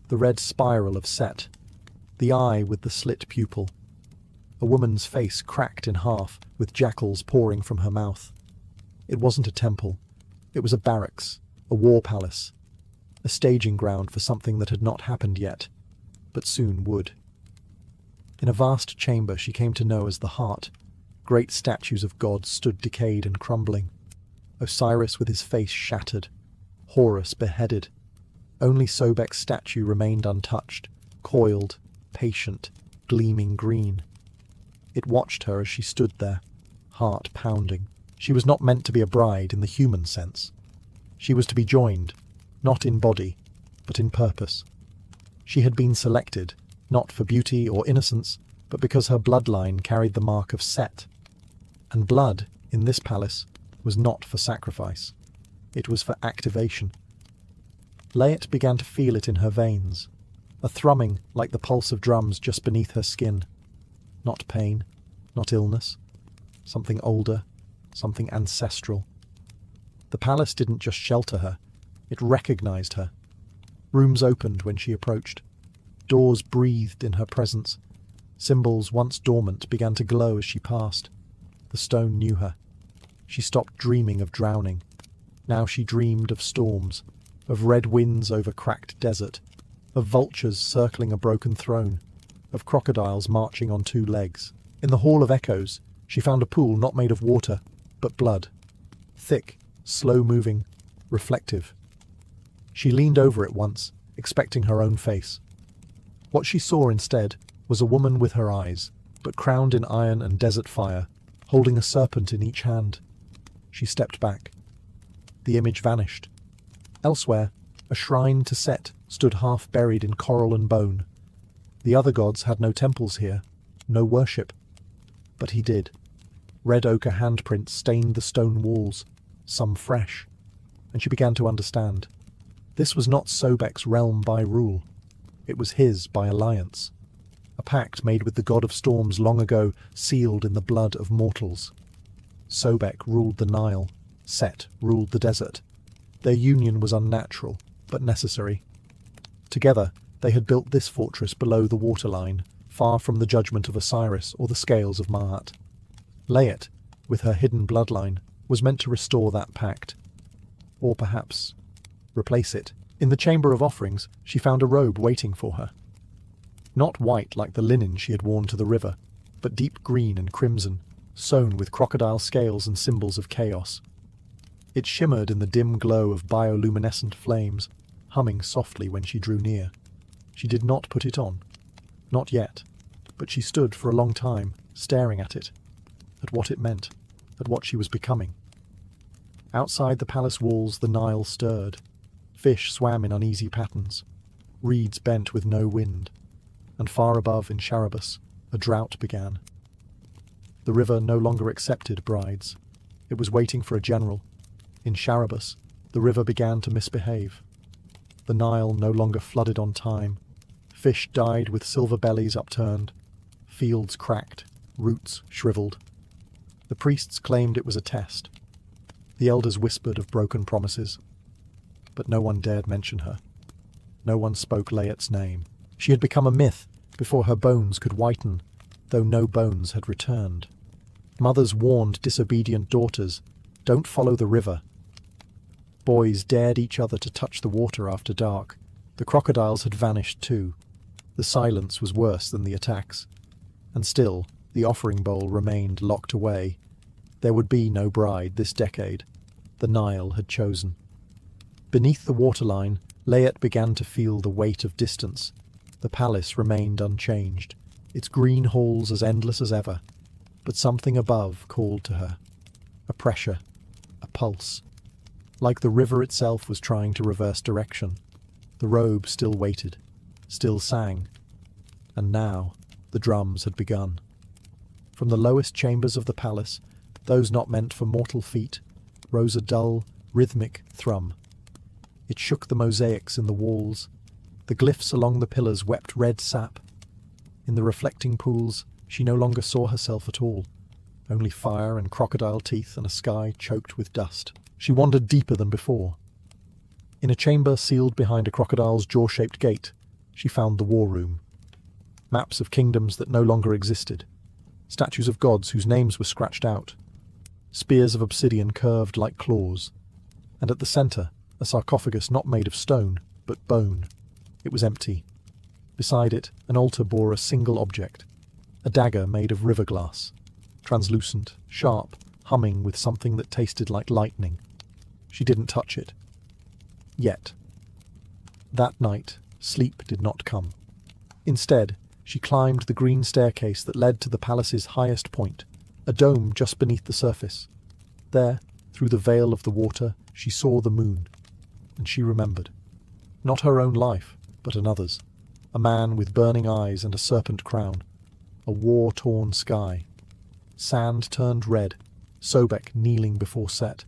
the red spiral of Set, the eye with the slit pupil. A woman's face cracked in half, with jackals pouring from her mouth. It wasn't a temple. It was a barracks, a war palace, a staging ground for something that had not happened yet, but soon would. In a vast chamber she came to know as the Heart, great statues of gods stood decayed and crumbling. Osiris with his face shattered, Horus beheaded. Only Sobek's statue remained untouched, coiled, patient, gleaming green. It watched her as she stood there, heart pounding. She was not meant to be a bride in the human sense. She was to be joined, not in body, but in purpose. She had been selected, not for beauty or innocence, but because her bloodline carried the mark of Set. And blood, in this palace, was not for sacrifice. It was for activation. Layat began to feel it in her veins, a thrumming like the pulse of drums just beneath her skin. Not pain, not illness, something older, something ancestral. The palace didn't just shelter her, it recognized her. Rooms opened when she approached. Doors breathed in her presence. Symbols once dormant began to glow as she passed. The stone knew her. She stopped dreaming of drowning. Now she dreamed of storms, of red winds over cracked desert, of vultures circling a broken throne, of crocodiles marching on two legs. In the Hall of Echoes, she found a pool not made of water, but blood. Thick, slow-moving, reflective. She leaned over it once, expecting her own face. What she saw instead was a woman with her eyes, but crowned in iron and desert fire, holding a serpent in each hand. She stepped back. The image vanished. Elsewhere, a shrine to Set stood half buried in coral and bone. The other gods had no temples here, no worship. But he did. Red ochre handprints stained the stone walls, some fresh, and she began to understand. This was not Sobek's realm by rule. It was his by alliance. A pact made with the god of storms long ago, sealed in the blood of mortals. Sobek ruled the Nile. Set ruled the desert. Their union was unnatural, but necessary. Together, they had built this fortress below the waterline, far from the judgment of Osiris or the scales of Ma'at. Layet, with her hidden bloodline, was meant to restore that pact. Or perhaps replace it. In the chamber of offerings, she found a robe waiting for her. Not white like the linen she had worn to the river, but deep green and crimson, sewn with crocodile scales and symbols of chaos. It shimmered in the dim glow of bioluminescent flames, humming softly when she drew near. She did not put it on. Not yet, but she stood for a long time, staring at it, at what it meant, at what she was becoming. Outside the palace walls the Nile stirred. Fish swam in uneasy patterns. Reeds bent with no wind. And far above in Sharabus, a drought began. The river no longer accepted brides. It was waiting for a general. In Sharabus, the river began to misbehave. The Nile no longer flooded on time. Fish died with silver bellies upturned. Fields cracked, roots shriveled. The priests claimed it was a test. The elders whispered of broken promises. But no one dared mention her. No one spoke Layet's name. She had become a myth before her bones could whiten, though no bones had returned. Mothers warned disobedient daughters, "Don't follow the river." Boys dared each other to touch the water after dark. The crocodiles had vanished too. The silence was worse than the attacks. And still, the offering bowl remained locked away. There would be no bride this decade. The Nile had chosen. Beneath the waterline, Layet began to feel the weight of distance. The palace remained unchanged, its green halls as endless as ever. But something above called to her. A pressure, a pulse. Like the river itself was trying to reverse direction. The robe still waited, still sang. And now, the drums had begun. From the lowest chambers of the palace, those not meant for mortal feet, rose a dull, rhythmic thrum. It shook the mosaics in the walls. The glyphs along the pillars wept red sap. In the reflecting pools, she no longer saw herself at all. Only fire and crocodile teeth and a sky choked with dust. She wandered deeper than before. In a chamber sealed behind a crocodile's jaw-shaped gate, she found the war room. Maps of kingdoms that no longer existed. Statues of gods whose names were scratched out. Spears of obsidian curved like claws. And at the centre, a sarcophagus not made of stone, but bone. It was empty. Beside it, an altar bore a single object. A dagger made of river glass. Translucent, sharp, humming with something that tasted like lightning. She didn't touch it. Yet. That night, sleep did not come. Instead, she climbed the green staircase that led to the palace's highest point, a dome just beneath the surface. There, through the veil of the water, she saw the moon. And she remembered. Not her own life, but another's. A man with burning eyes and a serpent crown. A war-torn sky. Sand turned red, Sobek kneeling before Set.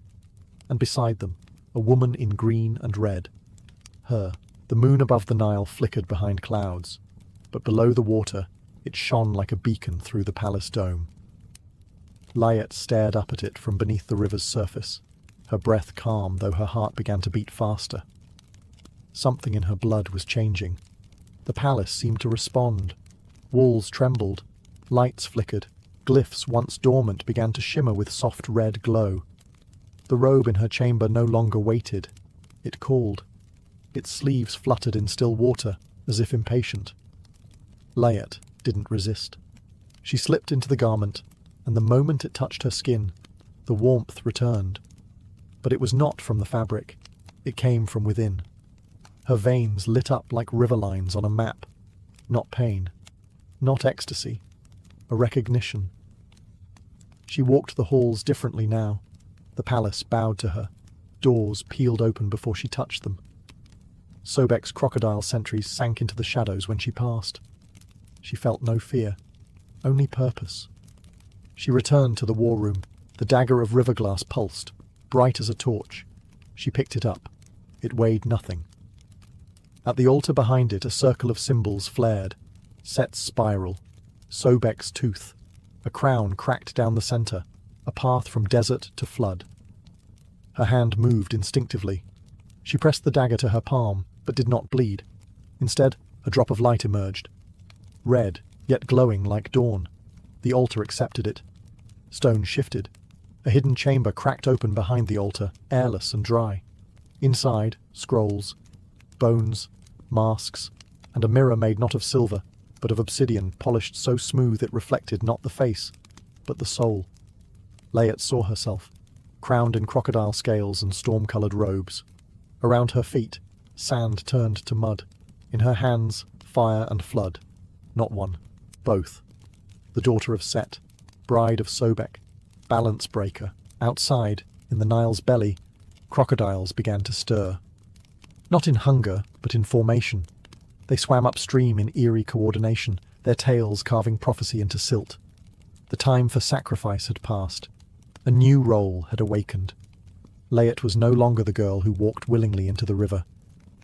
And beside them, a woman in green and red. Her. The moon above the Nile flickered behind clouds, but below the water, it shone like a beacon through the palace dome. Layet stared up at it from beneath the river's surface, her breath calm though her heart began to beat faster. Something in her blood was changing. The palace seemed to respond. Walls trembled, lights flickered, glyphs once dormant began to shimmer with soft red glow. The robe in her chamber no longer waited. It called. Its sleeves fluttered in still water, as if impatient. Layet didn't resist. She slipped into the garment, and the moment it touched her skin, the warmth returned. But it was not from the fabric. It came from within. Her veins lit up like river lines on a map. Not pain, not ecstasy, a recognition. She walked the halls differently now. The palace bowed to her. Doors peeled open before she touched them. Sobek's crocodile sentries sank into the shadows when she passed. She felt no fear, only purpose. She returned to the war room. The dagger of riverglass pulsed, bright as a torch. She picked it up. It weighed nothing. At the altar behind it, a circle of symbols flared. Set's spiral, Sobek's tooth, a crown cracked down the center, a path from desert to flood. Her hand moved instinctively. She pressed the dagger to her palm, but did not bleed. Instead, a drop of light emerged. Red, yet glowing like dawn. The altar accepted it. Stone shifted. A hidden chamber cracked open behind the altar, airless and dry. Inside, scrolls, bones, masks, and a mirror made not of silver, but of obsidian, polished so smooth it reflected not the face, but the soul. Layet saw herself, crowned in crocodile scales and storm-coloured robes. Around her feet, sand turned to mud. In her hands, fire and flood. Not one, both. The daughter of Set, bride of Sobek, balance breaker. Outside, in the Nile's belly, crocodiles began to stir. Not in hunger, but in formation. They swam upstream in eerie coordination, their tails carving prophecy into silt. The time for sacrifice had passed. A new role had awakened. Layet was no longer the girl who walked willingly into the river.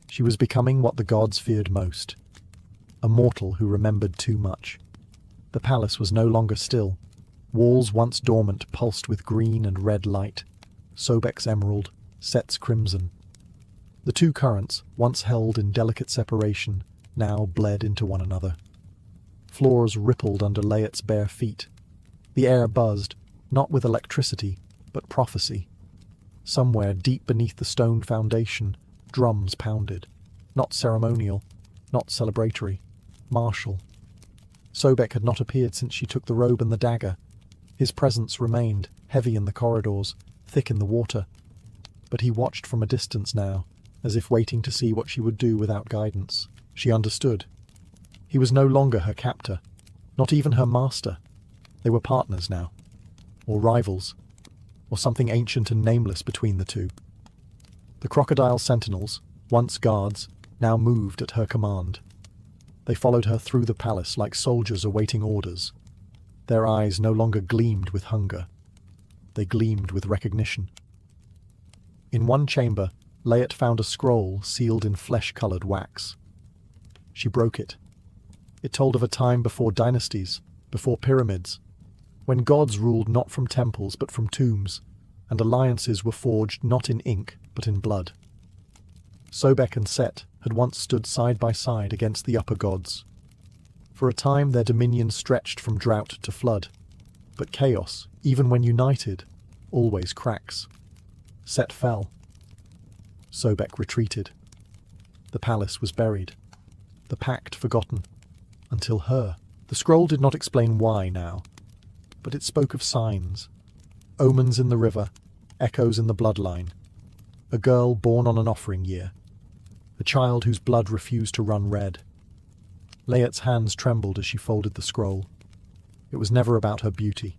She was becoming what the gods feared most. A mortal who remembered too much. The palace was no longer still. Walls once dormant pulsed with green and red light. Sobek's emerald, Set's crimson. The two currents, once held in delicate separation, now bled into one another. Floors rippled under Layet's bare feet. The air buzzed, not with electricity, but prophecy. Somewhere deep beneath the stone foundation, drums pounded. Not ceremonial, not celebratory, martial. Sobek had not appeared since she took the robe and the dagger. His presence remained, heavy in the corridors, thick in the water. But he watched from a distance now, as if waiting to see what she would do without guidance. She understood. He was no longer her captor, not even her master. They were partners now, or rivals, or something ancient and nameless between the two. The crocodile sentinels, once guards, now moved at her command. They followed her through the palace like soldiers awaiting orders. Their eyes no longer gleamed with hunger. They gleamed with recognition. In one chamber, Layet found a scroll sealed in flesh-coloured wax. She broke it. It told of a time before dynasties, before pyramids, when gods ruled not from temples but from tombs, and alliances were forged not in ink but in blood. Sobek and Set had once stood side by side against the upper gods. For a time their dominion stretched from drought to flood, but chaos, even when united, always cracks. Set fell. Sobek retreated. The palace was buried. The pact forgotten. Until her. The scroll did not explain why now, but it spoke of signs. Omens in the river, echoes in the bloodline. A girl born on an offering year. A child whose blood refused to run red. Layet's hands trembled as she folded the scroll. It was never about her beauty.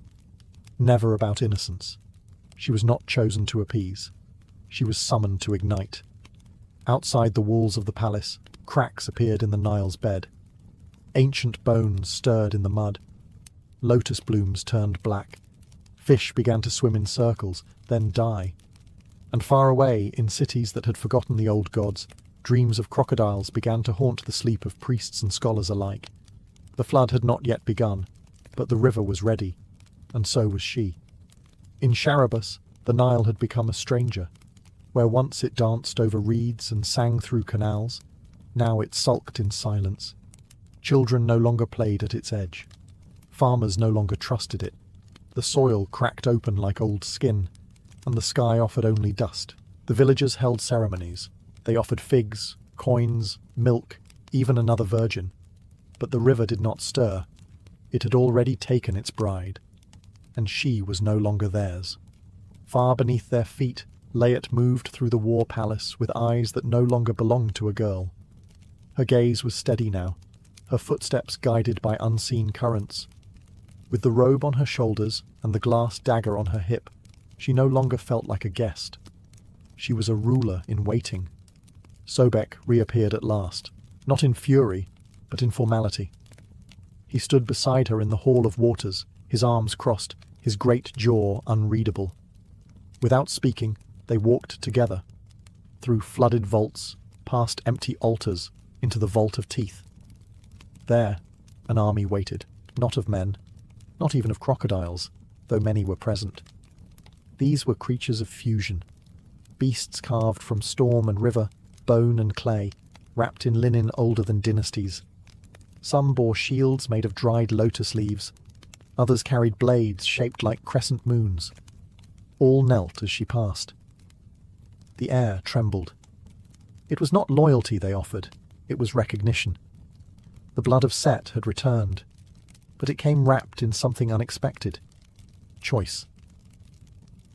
Never about innocence. She was not chosen to appease. She was summoned to ignite. Outside the walls of the palace, cracks appeared in the Nile's bed. Ancient bones stirred in the mud. Lotus blooms turned black. Fish began to swim in circles, then die. And far away, in cities that had forgotten the old gods, dreams of crocodiles began to haunt the sleep of priests and scholars alike. The flood had not yet begun, but the river was ready, and so was she. In Sharabus, the Nile had become a stranger. Where once it danced over reeds and sang through canals, now it sulked in silence. Children no longer played at its edge. Farmers no longer trusted it. The soil cracked open like old skin, and the sky offered only dust. The villagers held ceremonies. They offered figs, coins, milk, even another virgin. But the river did not stir. It had already taken its bride, and she was no longer theirs. Far beneath their feet, Layet moved through the war palace with eyes that no longer belonged to a girl. Her gaze was steady now, her footsteps guided by unseen currents. With the robe on her shoulders and the glass dagger on her hip, she no longer felt like a guest. She was a ruler in waiting. Sobek reappeared at last, not in fury, but in formality. He stood beside her in the Hall of Waters, his arms crossed, his great jaw unreadable. Without speaking, they walked together, through flooded vaults, past empty altars, into the vault of teeth. There, an army waited, not of men, not even of crocodiles, though many were present. These were creatures of fusion, beasts carved from storm and river, bone and clay, wrapped in linen older than dynasties. Some bore shields made of dried lotus leaves, others carried blades shaped like crescent moons. All knelt as she passed. The air trembled. It was not loyalty they offered, it was recognition. The blood of Set had returned, but it came wrapped in something unexpected. Choice.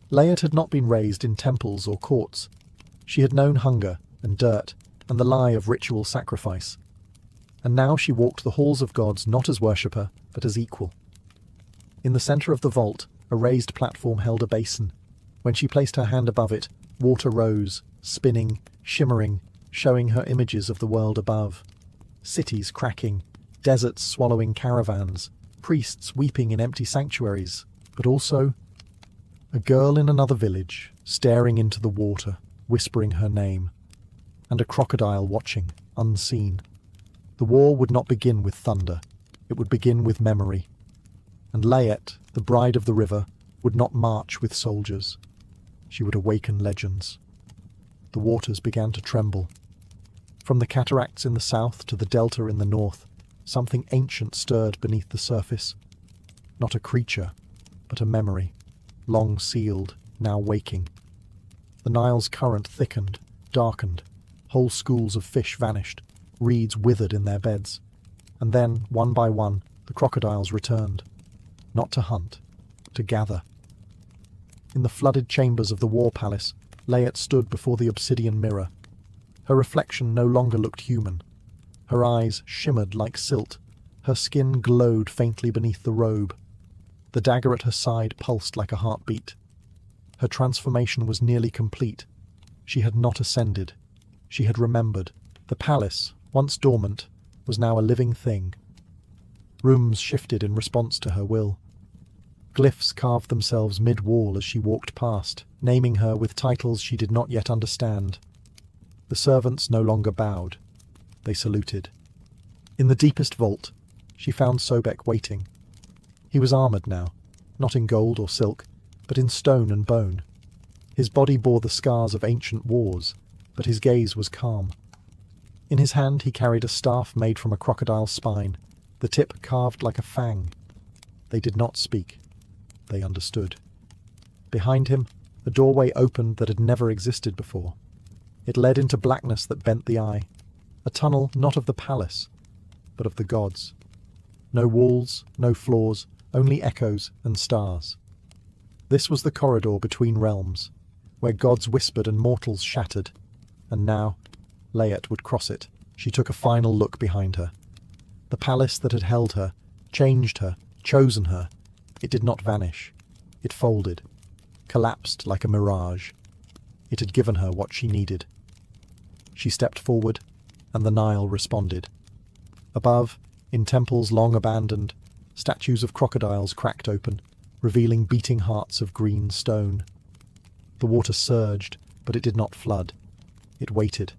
Layet had not been raised in temples or courts. She had known hunger and dirt and the lie of ritual sacrifice. And now she walked the halls of gods not as worshipper, but as equal. In the center of the vault, a raised platform held a basin. When she placed her hand above it, water rose, spinning, shimmering, showing her images of the world above. Cities cracking, deserts swallowing caravans, priests weeping in empty sanctuaries, but also a girl in another village, staring into the water, whispering her name, and a crocodile watching, unseen. The war would not begin with thunder, it would begin with memory. And Layet, the bride of the river, would not march with soldiers. She would awaken legends. The waters began to tremble. From the cataracts in the south to the delta in the north, something ancient stirred beneath the surface. Not a creature, but a memory, long sealed, now waking. The Nile's current thickened, darkened. Whole schools of fish vanished, reeds withered in their beds. And then, one by one, the crocodiles returned. Not to hunt, to gather. In the flooded chambers of the war palace, Layet stood before the obsidian mirror. Her reflection no longer looked human. Her eyes shimmered like silt. Her skin glowed faintly beneath the robe. The dagger at her side pulsed like a heartbeat. Her transformation was nearly complete. She had not ascended. She had remembered. The palace, once dormant, was now a living thing. Rooms shifted in response to her will. Glyphs carved themselves mid-wall as she walked past, naming her with titles she did not yet understand. The servants no longer bowed. They saluted. In the deepest vault, she found Sobek waiting. He was armoured now, not in gold or silk, but in stone and bone. His body bore the scars of ancient wars, but his gaze was calm. In his hand he carried a staff made from a crocodile's spine, the tip carved like a fang. They did not speak. They understood. Behind him, a doorway opened that had never existed before. It led into blackness that bent the eye, a tunnel not of the palace, but of the gods. No walls, no floors, only echoes and stars. This was the corridor between realms, where gods whispered and mortals shattered, and now Layet would cross it. She took a final look behind her. The palace that had held her, changed her, chosen her, it did not vanish. It folded, collapsed like a mirage. It had given her what she needed. She stepped forward, and the Nile responded. Above, in temples long abandoned, statues of crocodiles cracked open, revealing beating hearts of green stone. The water surged, but it did not flood. It waited.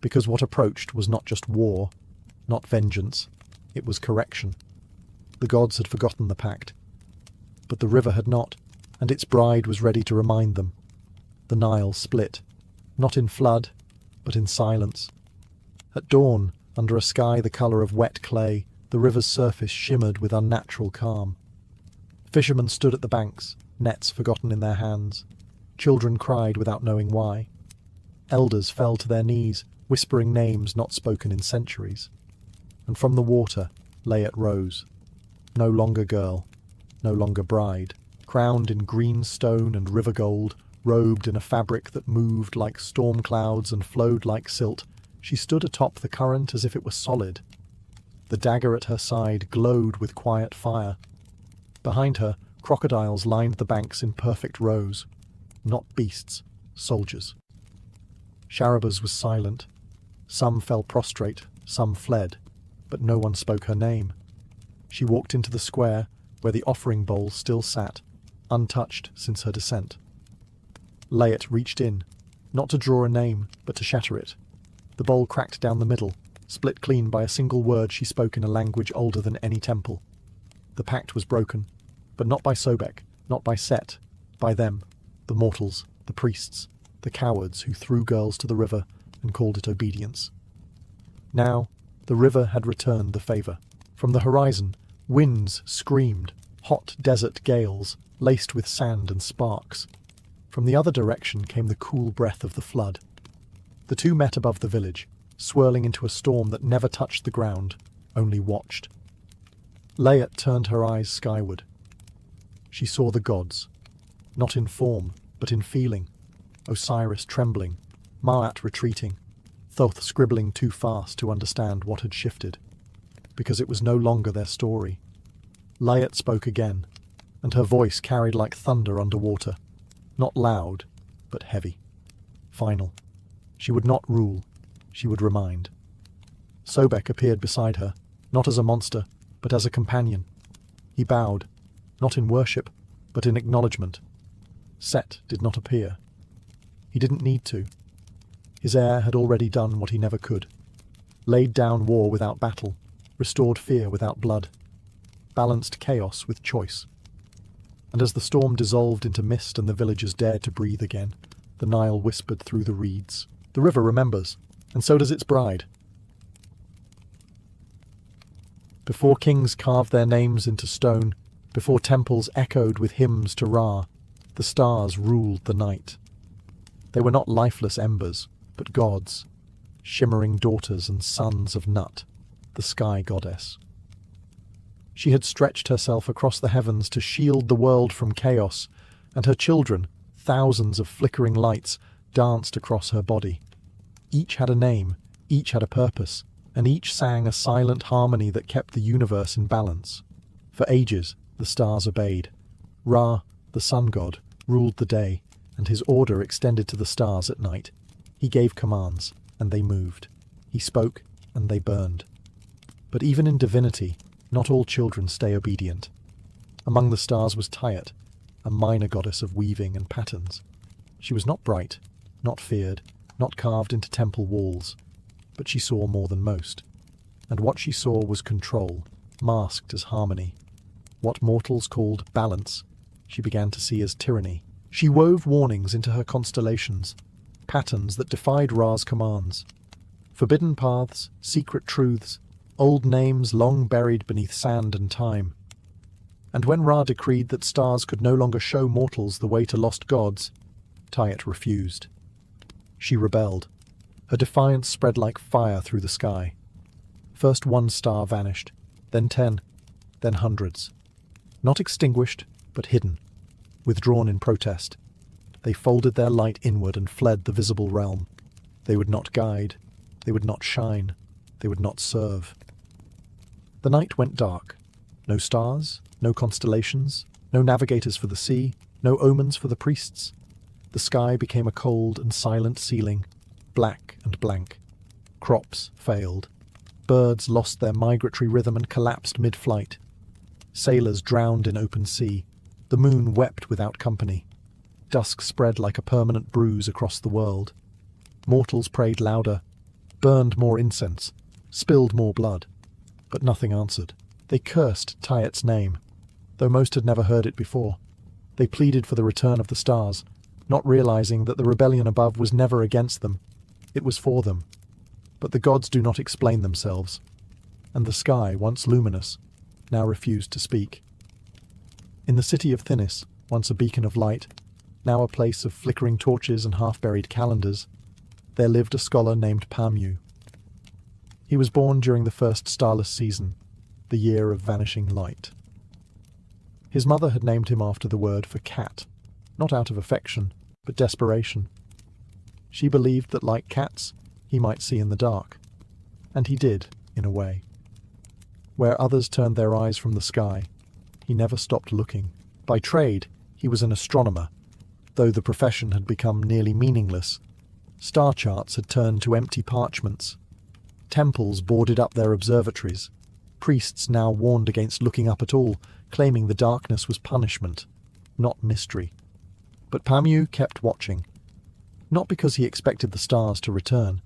Because what approached was not just war, not vengeance, it was correction. The gods had forgotten the pact. But the river had not, and its bride was ready to remind them. The Nile split, not in flood, but in silence. At dawn, under a sky the colour of wet clay, the river's surface shimmered with unnatural calm. Fishermen stood at the banks, nets forgotten in their hands. Children cried without knowing why. Elders fell to their knees, whispering names not spoken in centuries. And from the water, Layet rose. No longer girl, no longer bride, crowned in green stone and river gold, Robed in a fabric that moved like storm clouds and flowed like silt, she stood atop the current as if it were solid. The dagger at her side glowed with quiet fire. Behind her, crocodiles lined the banks in perfect rows. Not beasts, soldiers. Sharabaz was silent. Some fell prostrate, some fled, but no one spoke her name. She walked into the square, where the offering bowl still sat, untouched since her descent. Layat reached in, not to draw a name, but to shatter it. The bowl cracked down the middle, split clean by a single word she spoke in a language older than any temple. The pact was broken, but not by Sobek, not by Set, by them, the mortals, the priests, the cowards who threw girls to the river and called it obedience. Now, the river had returned the favor. From the horizon, winds screamed, hot desert gales, laced with sand and sparks. From the other direction came the cool breath of the flood. The two met above the village, swirling into a storm that never touched the ground, only watched. Layat turned her eyes skyward. She saw the gods, not in form, but in feeling. Osiris trembling, Ma'at retreating, Thoth scribbling too fast to understand what had shifted, because it was no longer their story. Layat spoke again, and her voice carried like thunder underwater. Not loud, but heavy. Final. She would not rule, she would remind. Sobek appeared beside her, not as a monster, but as a companion. He bowed, not in worship, but in acknowledgement. Set did not appear. He didn't need to. His heir had already done what he never could. Laid down war without battle, restored fear without blood, balanced chaos with choice. And as the storm dissolved into mist and the villagers dared to breathe again, the Nile whispered through the reeds, "The river remembers, and so does its bride." Before kings carved their names into stone, before temples echoed with hymns to Ra, the stars ruled the night. They were not lifeless embers, but gods, shimmering daughters and sons of Nut, the sky goddess. She had stretched herself across the heavens to shield the world from chaos, and her children, thousands of flickering lights, danced across her body. Each had a name, each had a purpose, and each sang a silent harmony that kept the universe in balance. For ages, the stars obeyed. Ra, the sun god, ruled the day, and his order extended to the stars at night. He gave commands, and they moved. He spoke, and they burned. But even in divinity, not all children stay obedient. Among the stars was Tyet, a minor goddess of weaving and patterns. She was not bright, not feared, not carved into temple walls, but she saw more than most. And what she saw was control, masked as harmony. What mortals called balance, she began to see as tyranny. She wove warnings into her constellations, patterns that defied Ra's commands. Forbidden paths, secret truths, old names long buried beneath sand and time. And when Ra decreed that stars could no longer show mortals the way to lost gods, Tyet refused. She rebelled. Her defiance spread like fire through the sky. First one star vanished, then 10, then hundreds. Not extinguished, but hidden, withdrawn in protest. They folded their light inward and fled the visible realm. They would not guide, they would not shine, they would not serve. The night went dark. No stars, no constellations, no navigators for the sea, no omens for the priests. The sky became a cold and silent ceiling, black and blank. Crops failed. Birds lost their migratory rhythm and collapsed mid-flight. Sailors drowned in open sea. The moon wept without company. Dusk spread like a permanent bruise across the world. Mortals prayed louder, burned more incense, spilled more blood. But nothing answered. They cursed Tyet's name, though most had never heard it before. They pleaded for the return of the stars, not realizing that the rebellion above was never against them. It was for them. But the gods do not explain themselves, and the sky, once luminous, now refused to speak. In the city of Thinis, once a beacon of light, now a place of flickering torches and half-buried calendars, there lived a scholar named Pamu. He was born during the first starless season, the year of vanishing light. His mother had named him after the word for cat, not out of affection, but desperation. She believed that, like cats, he might see in the dark. And he did, in a way. Where others turned their eyes from the sky, he never stopped looking. By trade, he was an astronomer, though the profession had become nearly meaningless. Star charts had turned to empty parchments. Temples boarded up their observatories. Priests now warned against looking up at all, claiming the darkness was punishment, not mystery. But Pamu kept watching, not because he expected the stars to return,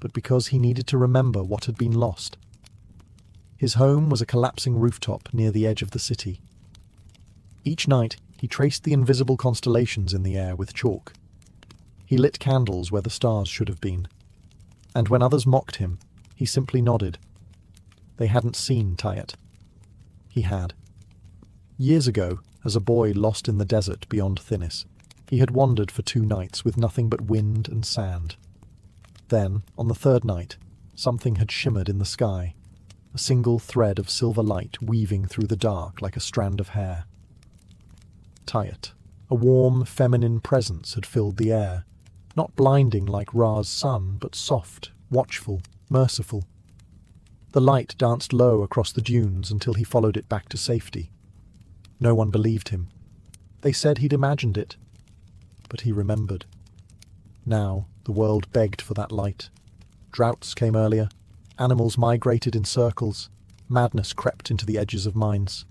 but because he needed to remember what had been lost. His home was a collapsing rooftop near the edge of the city. Each night, he traced the invisible constellations in the air with chalk. He lit candles where the stars should have been. And when others mocked him, he simply nodded. They hadn't seen Tayet. He had. Years ago, as a boy lost in the desert beyond Thinis, he had wandered for 2 nights with nothing but wind and sand. Then, on the 3rd night, something had shimmered in the sky, a single thread of silver light weaving through the dark like a strand of hair. Tayet, a warm, feminine presence had filled the air, not blinding like Ra's sun, but soft, watchful, merciful. The light danced low across the dunes until he followed it back to safety. No one believed him. They said he'd imagined it. But he remembered. Now the world begged for that light. Droughts came earlier. Animals migrated in circles. Madness crept into the edges of minds.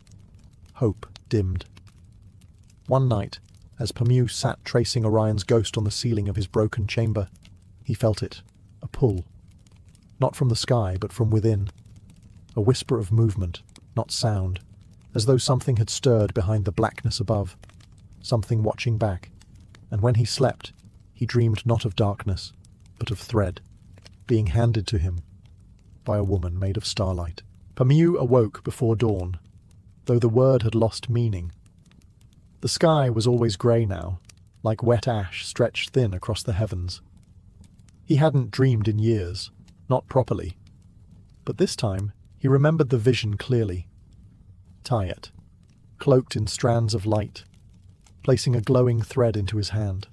Hope dimmed. One night, as Pamu sat tracing Orion's ghost on the ceiling of his broken chamber, he felt it, a pull. Not from the sky, but from within. A whisper of movement, not sound, as though something had stirred behind the blackness above, something watching back. And when he slept, he dreamed not of darkness, but of thread, being handed to him by a woman made of starlight. Pamu awoke before dawn, though the word had lost meaning. The sky was always grey now, like wet ash stretched thin across the heavens. He hadn't dreamed in years, not properly. But this time, he remembered the vision clearly. Tayet, cloaked in strands of light, placing a glowing thread into his hand.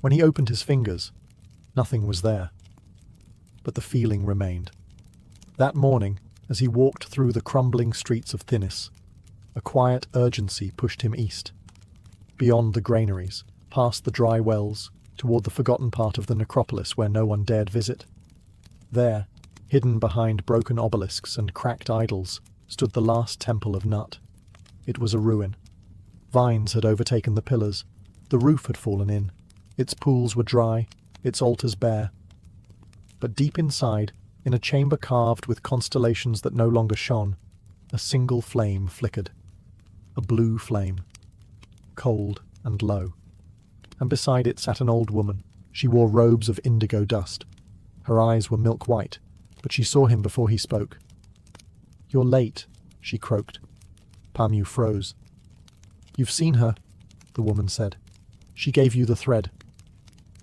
When he opened his fingers, nothing was there. But the feeling remained. That morning, as he walked through the crumbling streets of Thinis, a quiet urgency pushed him east, beyond the granaries, past the dry wells, toward the forgotten part of the necropolis where no one dared visit. There, hidden behind broken obelisks and cracked idols, stood the last temple of Nut. It was a ruin. Vines had overtaken the pillars. The roof had fallen in. Its pools were dry, its altars bare. But deep inside, in a chamber carved with constellations that no longer shone, a single flame flickered. A blue flame, cold and low. And beside it sat an old woman. She wore robes of indigo dust. Her eyes were milk white, but she saw him before he spoke. "You're late," she croaked. Pamu froze. "You've seen her," the woman said. "She gave you the thread."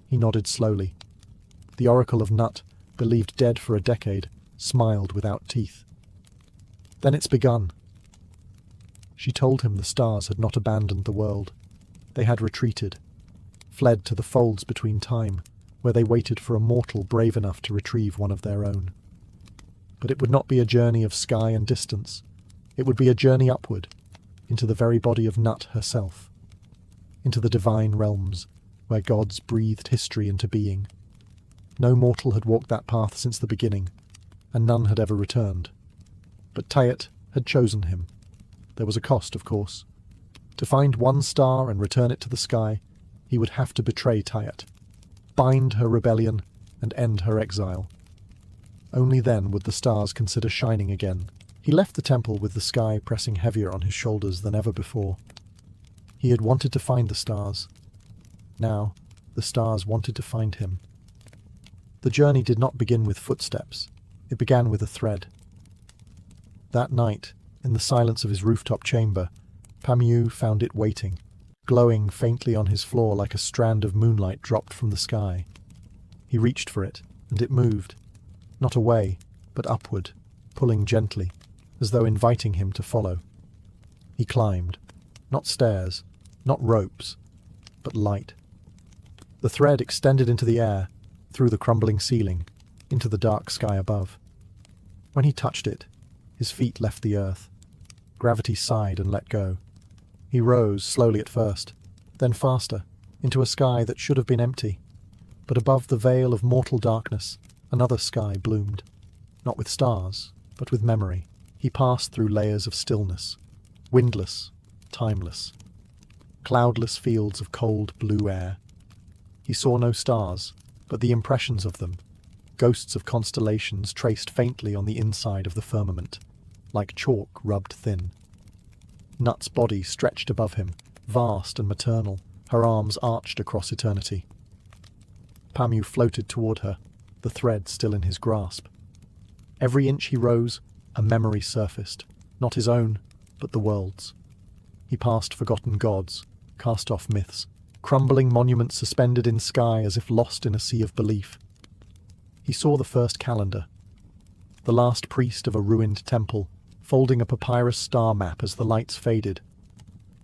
He nodded slowly. The Oracle of Nut, believed dead for a decade, smiled without teeth. "Then it's begun." She told him the stars had not abandoned the world. They had retreated, fled to the folds between time, where they waited for a mortal brave enough to retrieve one of their own. But it would not be a journey of sky and distance. It would be a journey upward, into the very body of Nut herself, into the divine realms, where gods breathed history into being. No mortal had walked that path since the beginning, and none had ever returned. But Tayet had chosen him. There was a cost, of course. To find one star and return it to the sky, he would have to betray Tayet, bind her rebellion, and end her exile. Only then would the stars consider shining again. He left the temple with the sky pressing heavier on his shoulders than ever before. He had wanted to find the stars. Now, the stars wanted to find him. The journey did not begin with footsteps. It began with a thread. That night, in the silence of his rooftop chamber, Pamu found it waiting, glowing faintly on his floor like a strand of moonlight dropped from the sky. He reached for it, and it moved, not away, but upward, pulling gently, as though inviting him to follow. He climbed, not stairs, not ropes, but light. The thread extended into the air, through the crumbling ceiling, into the dark sky above. When he touched it, his feet left the earth. Gravity sighed and let go. He rose, slowly at first, then faster, into a sky that should have been empty. But above the veil of mortal darkness, another sky bloomed. Not with stars, but with memory. He passed through layers of stillness, windless, timeless. Cloudless fields of cold blue air. He saw no stars, but the impressions of them, ghosts of constellations traced faintly on the inside of the firmament, like chalk rubbed thin. Nut's body stretched above him, vast and maternal, her arms arched across eternity. Pamu floated toward her, the thread still in his grasp. Every inch he rose, a memory surfaced, not his own, but the world's. He passed forgotten gods, cast-off myths, crumbling monuments suspended in sky as if lost in a sea of belief. He saw the first calendar, the last priest of a ruined temple, folding a papyrus star map as the lights faded.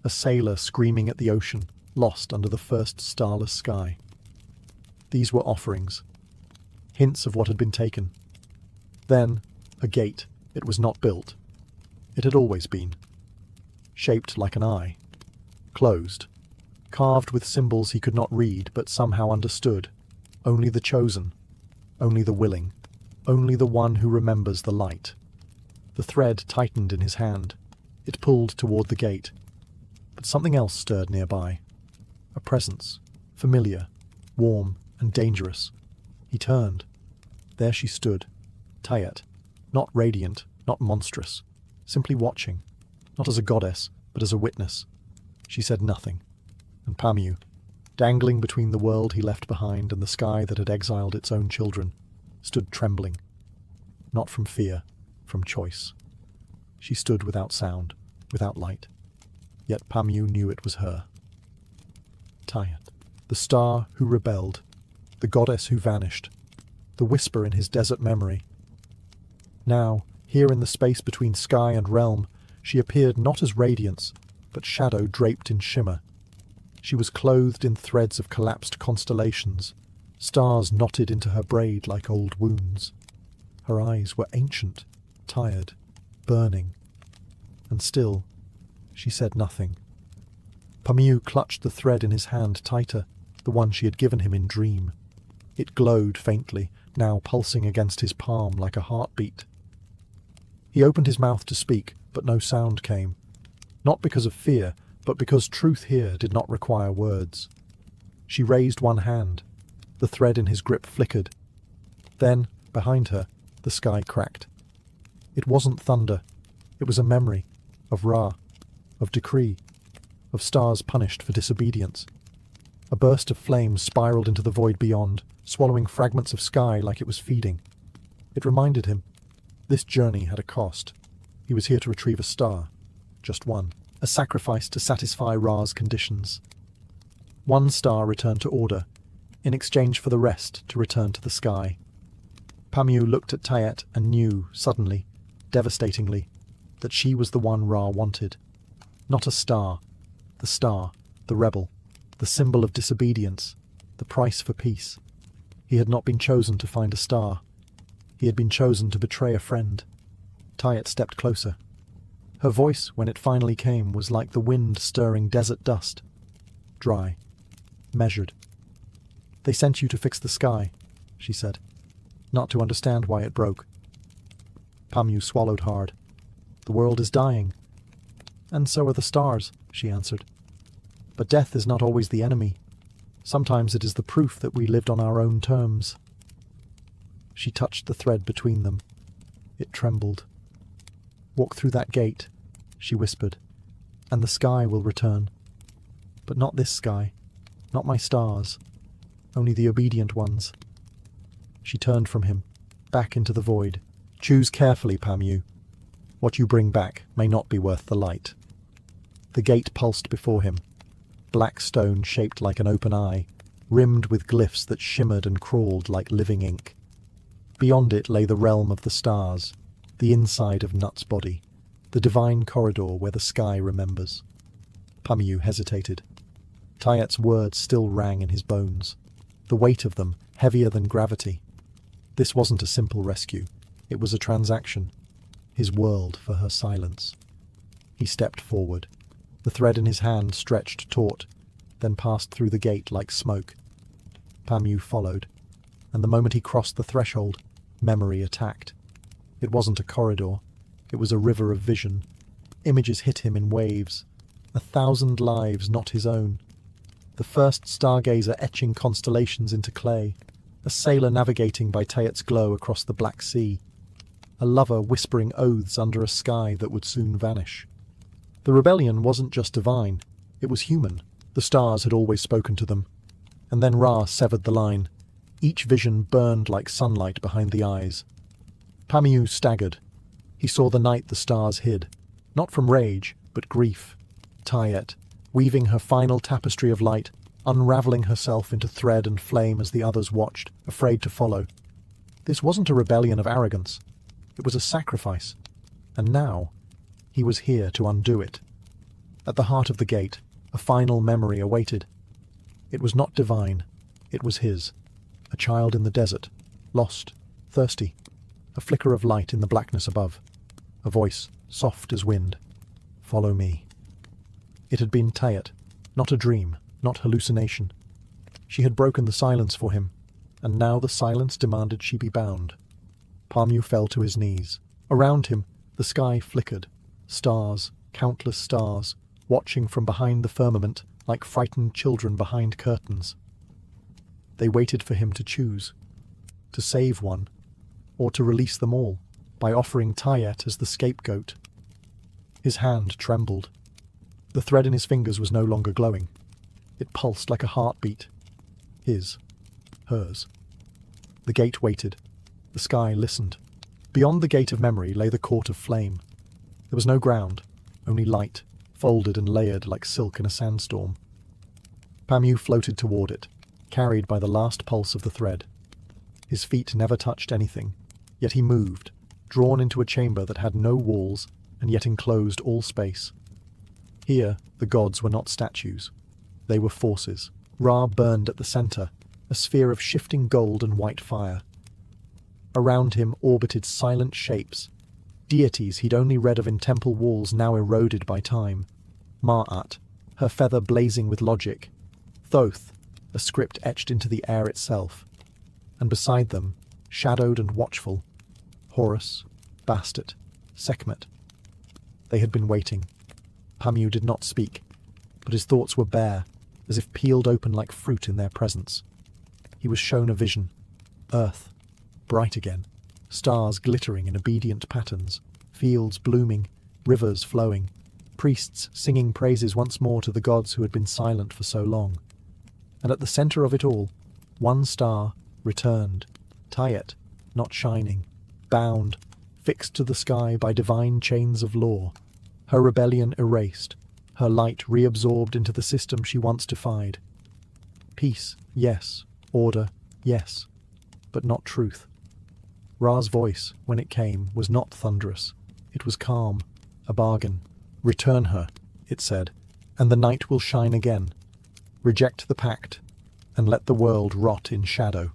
A sailor screaming at the ocean, lost under the first starless sky. These were offerings, hints of what had been taken. Then, a gate. It was not built. It had always been. Shaped like an eye. Closed. Carved with symbols he could not read but somehow understood. Only the chosen. Only the willing. Only the one who remembers the light. The thread tightened in his hand. It pulled toward the gate. But something else stirred nearby. A presence. Familiar. Warm and dangerous. He turned. There she stood. Tayet. Not radiant, not monstrous. Simply watching. Not as a goddess, but as a witness. She said nothing. And Pamu, dangling between the world he left behind and the sky that had exiled its own children, stood trembling. Not from fear, from choice. She stood without sound, without light. Yet Pamu knew it was her. Tayet, the star who rebelled, the goddess who vanished, the whisper in his desert memory. Now, here in the space between sky and realm, she appeared not as radiance, but shadow draped in shimmer. She was clothed in threads of collapsed constellations, stars knotted into her braid like old wounds. Her eyes were ancient, tired, burning. And still, she said nothing. Pamu clutched the thread in his hand tighter, the one she had given him in dream. It glowed faintly, now pulsing against his palm like a heartbeat. He opened his mouth to speak, but no sound came. Not because of fear, but because truth here did not require words. She raised one hand. The thread in his grip flickered. Then, behind her, the sky cracked. It wasn't thunder. It was a memory of Ra, of decree, of stars punished for disobedience. A burst of flame spiraled into the void beyond, swallowing fragments of sky like it was feeding. It reminded him. This journey had a cost. He was here to retrieve a star. Just one. A sacrifice to satisfy Ra's conditions. One star returned to order, in exchange for the rest to return to the sky. Pamu looked at Tayet and knew, suddenly, devastatingly, that she was the one Ra wanted. Not a star. The rebel. The symbol of disobedience. The price for peace. He had not been chosen to find a star. He had been chosen to betray a friend. Tayet stepped closer. Her voice, when it finally came, was like the wind stirring desert dust. Dry. Measured. "They sent you to fix the sky," she said. "Not to understand why it broke." Pamu swallowed hard. "The world is dying." "And so are the stars," she answered. "But death is not always the enemy. Sometimes it is the proof that we lived on our own terms." She touched the thread between them. It trembled. "Walk through that gate," she whispered, "and the sky will return. But not this sky, not my stars, only the obedient ones." She turned from him, back into the void. "Choose carefully, Pamu. What you bring back may not be worth the light." The gate pulsed before him, black stone shaped like an open eye, rimmed with glyphs that shimmered and crawled like living ink. Beyond it lay the realm of the stars, the inside of Nut's body, the divine corridor where the sky remembers. Pamu hesitated. Tayet's words still rang in his bones, the weight of them heavier than gravity. This wasn't a simple rescue. It was a transaction. His world for her silence. He stepped forward, the thread in his hand stretched taut, then passed through the gate like smoke. Pamu followed, and the moment he crossed the threshold, memory attacked. It wasn't a corridor. It was a river of vision. Images hit him in waves. 1,000 lives not his own. The first stargazer etching constellations into clay. A sailor navigating by Tayet's glow across the Black Sea. A lover whispering oaths under a sky that would soon vanish. The rebellion wasn't just divine. It was human. The stars had always spoken to them. And then Ra severed the line. Each vision burned like sunlight behind the eyes. Pamu staggered. He saw the night the stars hid. Not from rage, but grief. Tayet, weaving her final tapestry of light, unraveling herself into thread and flame as the others watched, afraid to follow. This wasn't a rebellion of arrogance. It was a sacrifice. And now, he was here to undo it. At the heart of the gate, a final memory awaited. It was not divine. It was his. A child in the desert, lost, thirsty. A flicker of light in the blackness above. A voice, soft as wind. Follow me. It had been Tayet, not a dream, not hallucination. She had broken the silence for him, and now the silence demanded she be bound. Pamu fell to his knees. Around him, the sky flickered. Stars, countless stars, watching from behind the firmament like frightened children behind curtains. They waited for him to choose, to save one, or to release them all, by offering Tayet as the scapegoat. His hand trembled. The thread in his fingers was no longer glowing. It pulsed like a heartbeat. His. Hers. The gate waited. The sky listened. Beyond the gate of memory lay the court of flame. There was no ground, only light, folded and layered like silk in a sandstorm. Pamu floated toward it, carried by the last pulse of the thread. His feet never touched anything, yet he moved, drawn into a chamber that had no walls and yet enclosed all space. Here, the gods were not statues. They were forces. Ra burned at the center, a sphere of shifting gold and white fire. Around him orbited silent shapes, deities he'd only read of in temple walls now eroded by time. Ma'at, her feather blazing with logic. Thoth, a script etched into the air itself. And beside them, shadowed and watchful, Horus, Bastet, Sekhmet. They had been waiting. Pamu did not speak, but his thoughts were bare, as if peeled open like fruit in their presence. He was shown a vision. Earth, bright again, stars glittering in obedient patterns, fields blooming, rivers flowing, priests singing praises once more to the gods who had been silent for so long. And at the center of it all, one star returned, Tayet, not shining, bound, fixed to the sky by divine chains of law, her rebellion erased, her light reabsorbed into the system she once defied. Peace, yes. Order, yes. But not truth. Ra's voice, when it came, was not thunderous. It was calm, a bargain. Return her, it said, and the night will shine again. Reject the pact, and let the world rot in shadow.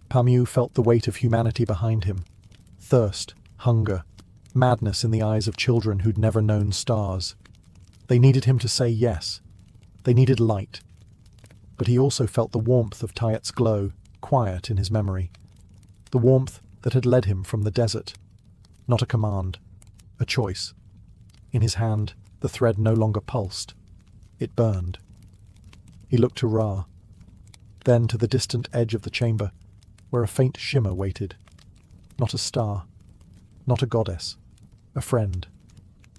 Pamu felt the weight of humanity behind him. Thirst, hunger, madness in the eyes of children who'd never known stars. They needed him to say yes. They needed light. But he also felt the warmth of Tayet's glow, quiet in his memory. The warmth that had led him from the desert. Not a command, a choice. In his hand, the thread no longer pulsed. It burned. He looked to Ra, then to the distant edge of the chamber, where a faint shimmer waited. Not a star, not a goddess, a friend.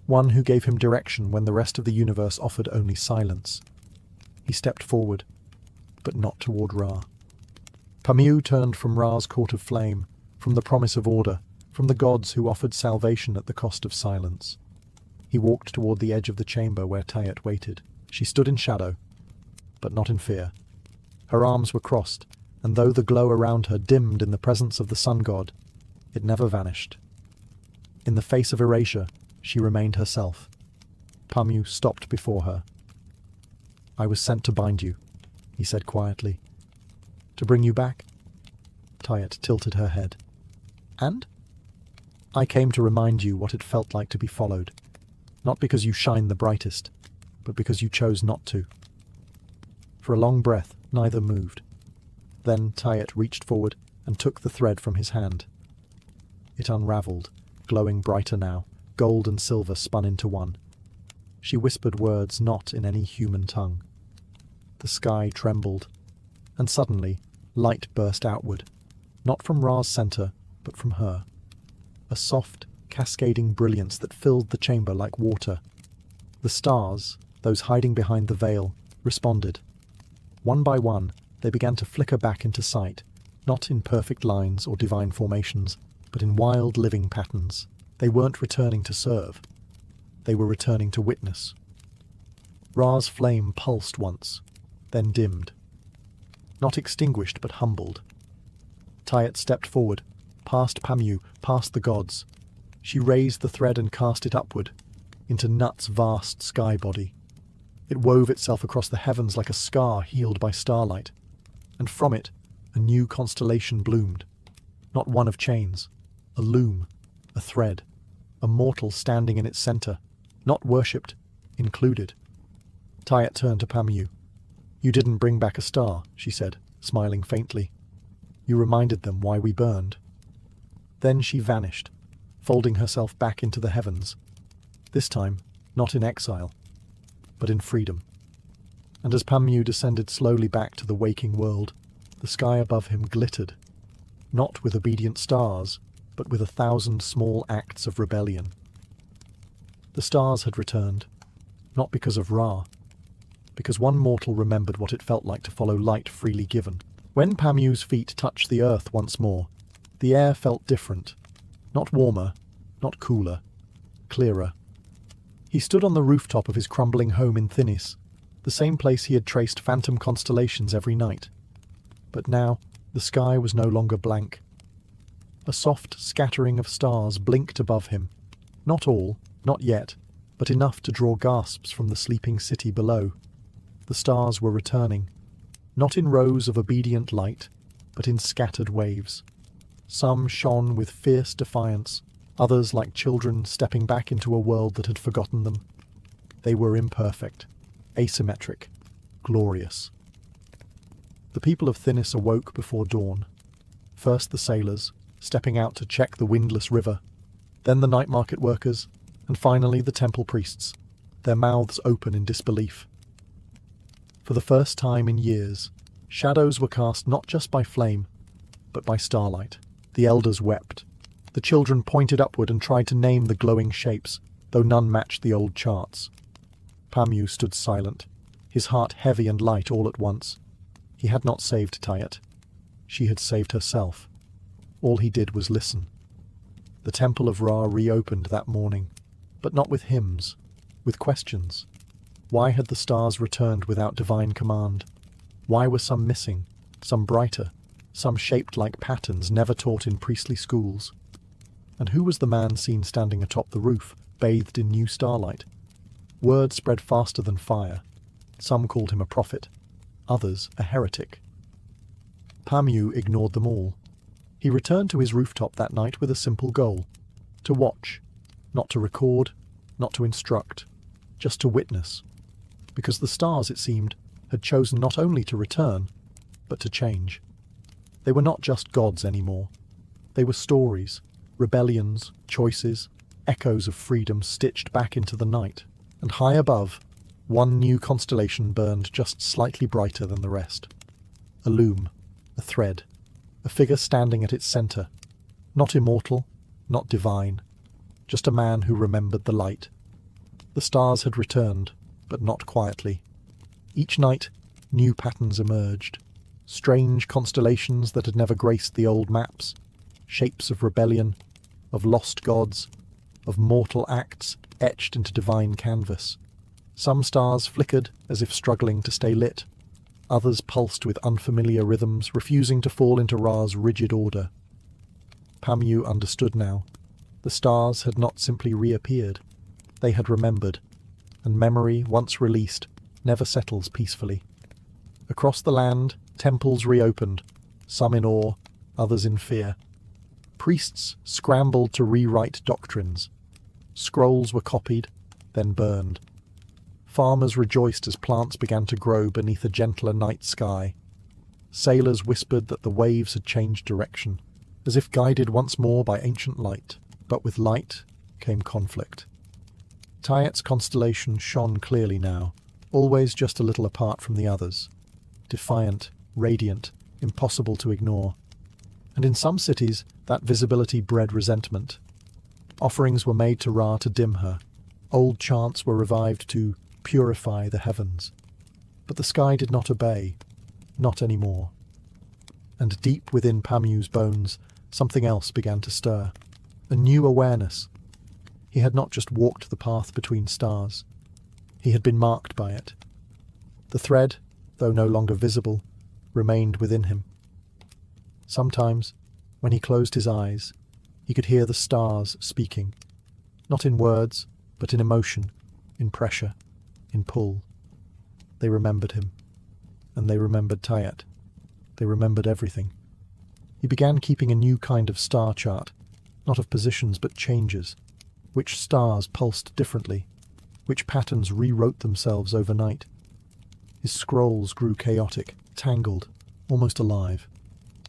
One who gave him direction when the rest of the universe offered only silence. He stepped forward, but not toward Ra. Pamu turned from Ra's court of flame, from the promise of order, from the gods who offered salvation at the cost of silence. He walked toward the edge of the chamber where Tayet waited. She stood in shadow, but not in fear. Her arms were crossed, and though the glow around her dimmed in the presence of the sun god, it never vanished. In the face of erasure, she remained herself. Pamu stopped before her. "I was sent to bind you," he said quietly. "To bring you back?" Tayet tilted her head. "And?" "I came to remind you what it felt like to be followed. Not because you shine the brightest, but because you chose not to." For a long breath, neither moved. Then Tayet reached forward and took the thread from his hand. It unraveled, glowing brighter now, gold and silver spun into one. She whispered words not in any human tongue. The sky trembled, and suddenly light burst outward, not from Ra's center, but from her. A soft, cascading brilliance that filled the chamber like water. The stars, those hiding behind the veil, responded. One by one, they began to flicker back into sight, not in perfect lines or divine formations, but in wild living patterns. They weren't returning to serve. They were returning to witness. Ra's flame pulsed once, then dimmed. Not extinguished, but humbled. Tayet stepped forward, past Pamu, past the gods. She raised the thread and cast it upward, into Nut's vast sky body. It wove itself across the heavens like a scar healed by starlight, and from it a new constellation bloomed. Not one of chains, a loom, a thread, a mortal standing in its center, not worshipped, included. Tayet turned to Pamu. "You didn't bring back a star," she said, smiling faintly. "You reminded them why we burned." Then she vanished, folding herself back into the heavens. This time, not in exile, but in freedom. And as Pamu descended slowly back to the waking world, the sky above him glittered, not with obedient stars, but with 1,000 small acts of rebellion. The stars had returned, not because of Ra, because one mortal remembered what it felt like to follow light freely given. When Pamu's feet touched the earth once more, the air felt different, not warmer, not cooler, clearer. He stood on the rooftop of his crumbling home in Thinis, the same place he had traced phantom constellations every night. But now the sky was no longer blank. A soft scattering of stars blinked above him. Not all, not yet, but enough to draw gasps from the sleeping city below. The stars were returning, not in rows of obedient light, but in scattered waves. Some shone with fierce defiance, others like children stepping back into a world that had forgotten them. They were imperfect, asymmetric, glorious. The people of Thinis awoke before dawn. First the sailors, stepping out to check the windless river, then the night market workers, and finally the temple priests, their mouths open in disbelief. For the first time in years, shadows were cast not just by flame, but by starlight. The elders wept. The children pointed upward and tried to name the glowing shapes, though none matched the old charts. Pamu stood silent, his heart heavy and light all at once. He had not saved Tayet. She had saved herself. All he did was listen. The temple of Ra reopened that morning, but not with hymns, with questions. Why had the stars returned without divine command? Why were some missing, some brighter, some shaped like patterns never taught in priestly schools? And who was the man seen standing atop the roof, bathed in new starlight? Word spread faster than fire. Some called him a prophet, others a heretic. Pamu ignored them all. He returned to his rooftop that night with a simple goal: to watch, not to record, not to instruct, just to witness. Because the stars, it seemed, had chosen not only to return, but to change. They were not just gods anymore. They were stories, rebellions, choices, echoes of freedom stitched back into the night. And high above, one new constellation burned just slightly brighter than the rest. A loom, a thread, a figure standing at its center. Not immortal, not divine, just a man who remembered the light. The stars had returned, but not quietly. Each night, new patterns emerged. Strange constellations that had never graced the old maps. Shapes of rebellion, of lost gods, of mortal acts etched into divine canvas. Some stars flickered as if struggling to stay lit. Others pulsed with unfamiliar rhythms, refusing to fall into Ra's rigid order. Pamu understood now. The stars had not simply reappeared. They had remembered, and memory, once released, never settles peacefully. Across the land, temples reopened, some in awe, others in fear. Priests scrambled to rewrite doctrines. Scrolls were copied, then burned. Farmers rejoiced as plants began to grow beneath a gentler night sky. Sailors whispered that the waves had changed direction, as if guided once more by ancient light. But with light came conflict. Tayet's constellation shone clearly now, always just a little apart from the others. Defiant, radiant, impossible to ignore. And in some cities, that visibility bred resentment. Offerings were made to Ra to dim her. Old chants were revived to purify the heavens. But the sky did not obey, not anymore. And deep within Pamu's bones, something else began to stir. A new awareness. He had not just walked the path between stars. He had been marked by it. The thread, though no longer visible, remained within him. Sometimes, when he closed his eyes, he could hear the stars speaking, not in words, but in emotion, in pressure, in pull. They remembered him, and they remembered Tayet. They remembered everything. He began keeping a new kind of star chart, not of positions but changes, which stars pulsed differently, which patterns rewrote themselves overnight. His scrolls grew chaotic, tangled, almost alive.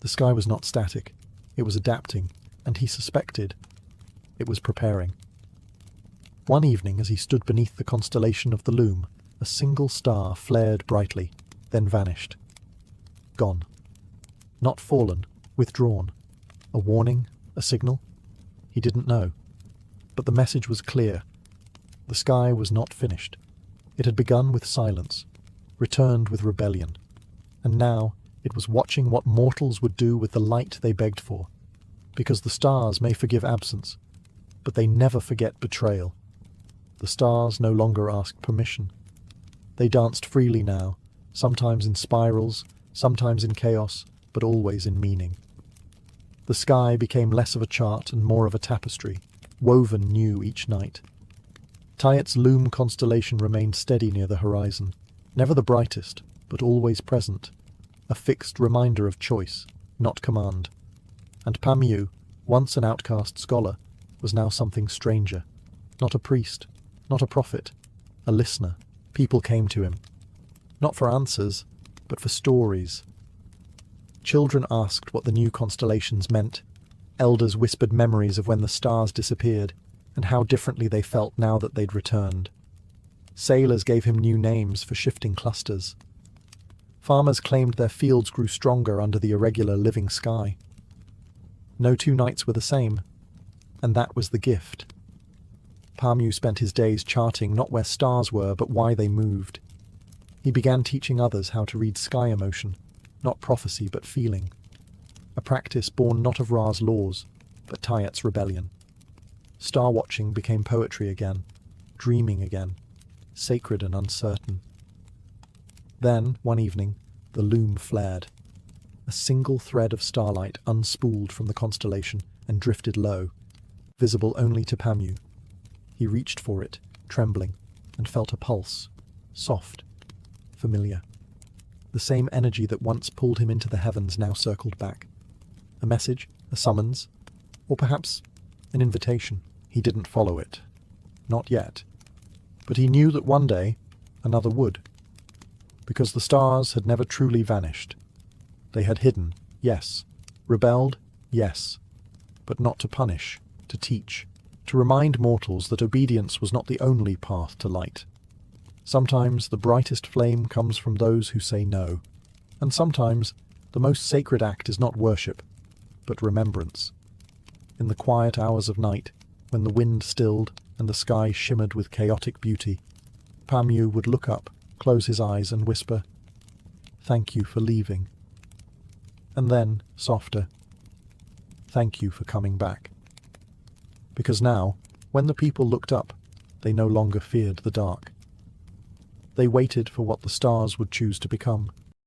The sky was not static. It was adapting, and he suspected it was preparing. One evening, as he stood beneath the constellation of the Loom, a single star flared brightly, then vanished. Gone. Not fallen, withdrawn. A warning, a signal? He didn't know. But the message was clear. The sky was not finished. It had begun with silence, returned with rebellion, and now it was watching what mortals would do with the light they begged for, because the stars may forgive absence, but they never forget betrayal. The stars no longer asked permission. They danced freely now, sometimes in spirals, sometimes in chaos, but always in meaning. The sky became less of a chart and more of a tapestry, woven new each night. Tayet's Loom constellation remained steady near the horizon, never the brightest, but always present, a fixed reminder of choice, not command. And Pamu, once an outcast scholar, was now something stranger, not a priest, not a prophet, a listener. People came to him, not for answers, but for stories. Children asked what the new constellations meant. Elders whispered memories of when the stars disappeared, and how differently they felt now that they'd returned. Sailors gave him new names for shifting clusters. Farmers claimed their fields grew stronger under the irregular living sky. No two nights were the same, and that was the gift. Pamu spent his days charting not where stars were, but why they moved. He began teaching others how to read sky emotion, not prophecy but feeling. A practice born not of Ra's laws, but Tayet's rebellion. Star watching became poetry again, dreaming again, sacred and uncertain. Then, one evening, the Loom flared. A single thread of starlight unspooled from the constellation and drifted low, visible only to Pamu. He reached for it, trembling, and felt a pulse, soft, familiar. The same energy that once pulled him into the heavens now circled back. A message, a summons, or perhaps an invitation. He didn't follow it. Not yet. But he knew that one day another would. Because the stars had never truly vanished. They had hidden, yes. Rebelled, yes. But not to punish, to teach. To remind mortals that obedience was not the only path to light. Sometimes the brightest flame comes from those who say no, and sometimes the most sacred act is not worship, but remembrance. In the quiet hours of night, when the wind stilled and the sky shimmered with chaotic beauty, Pamu would look up, close his eyes and whisper, "Thank you for leaving." And then, softer, "Thank you for coming back." Because now, when the people looked up, they no longer feared the dark. They waited for what the stars would choose to become.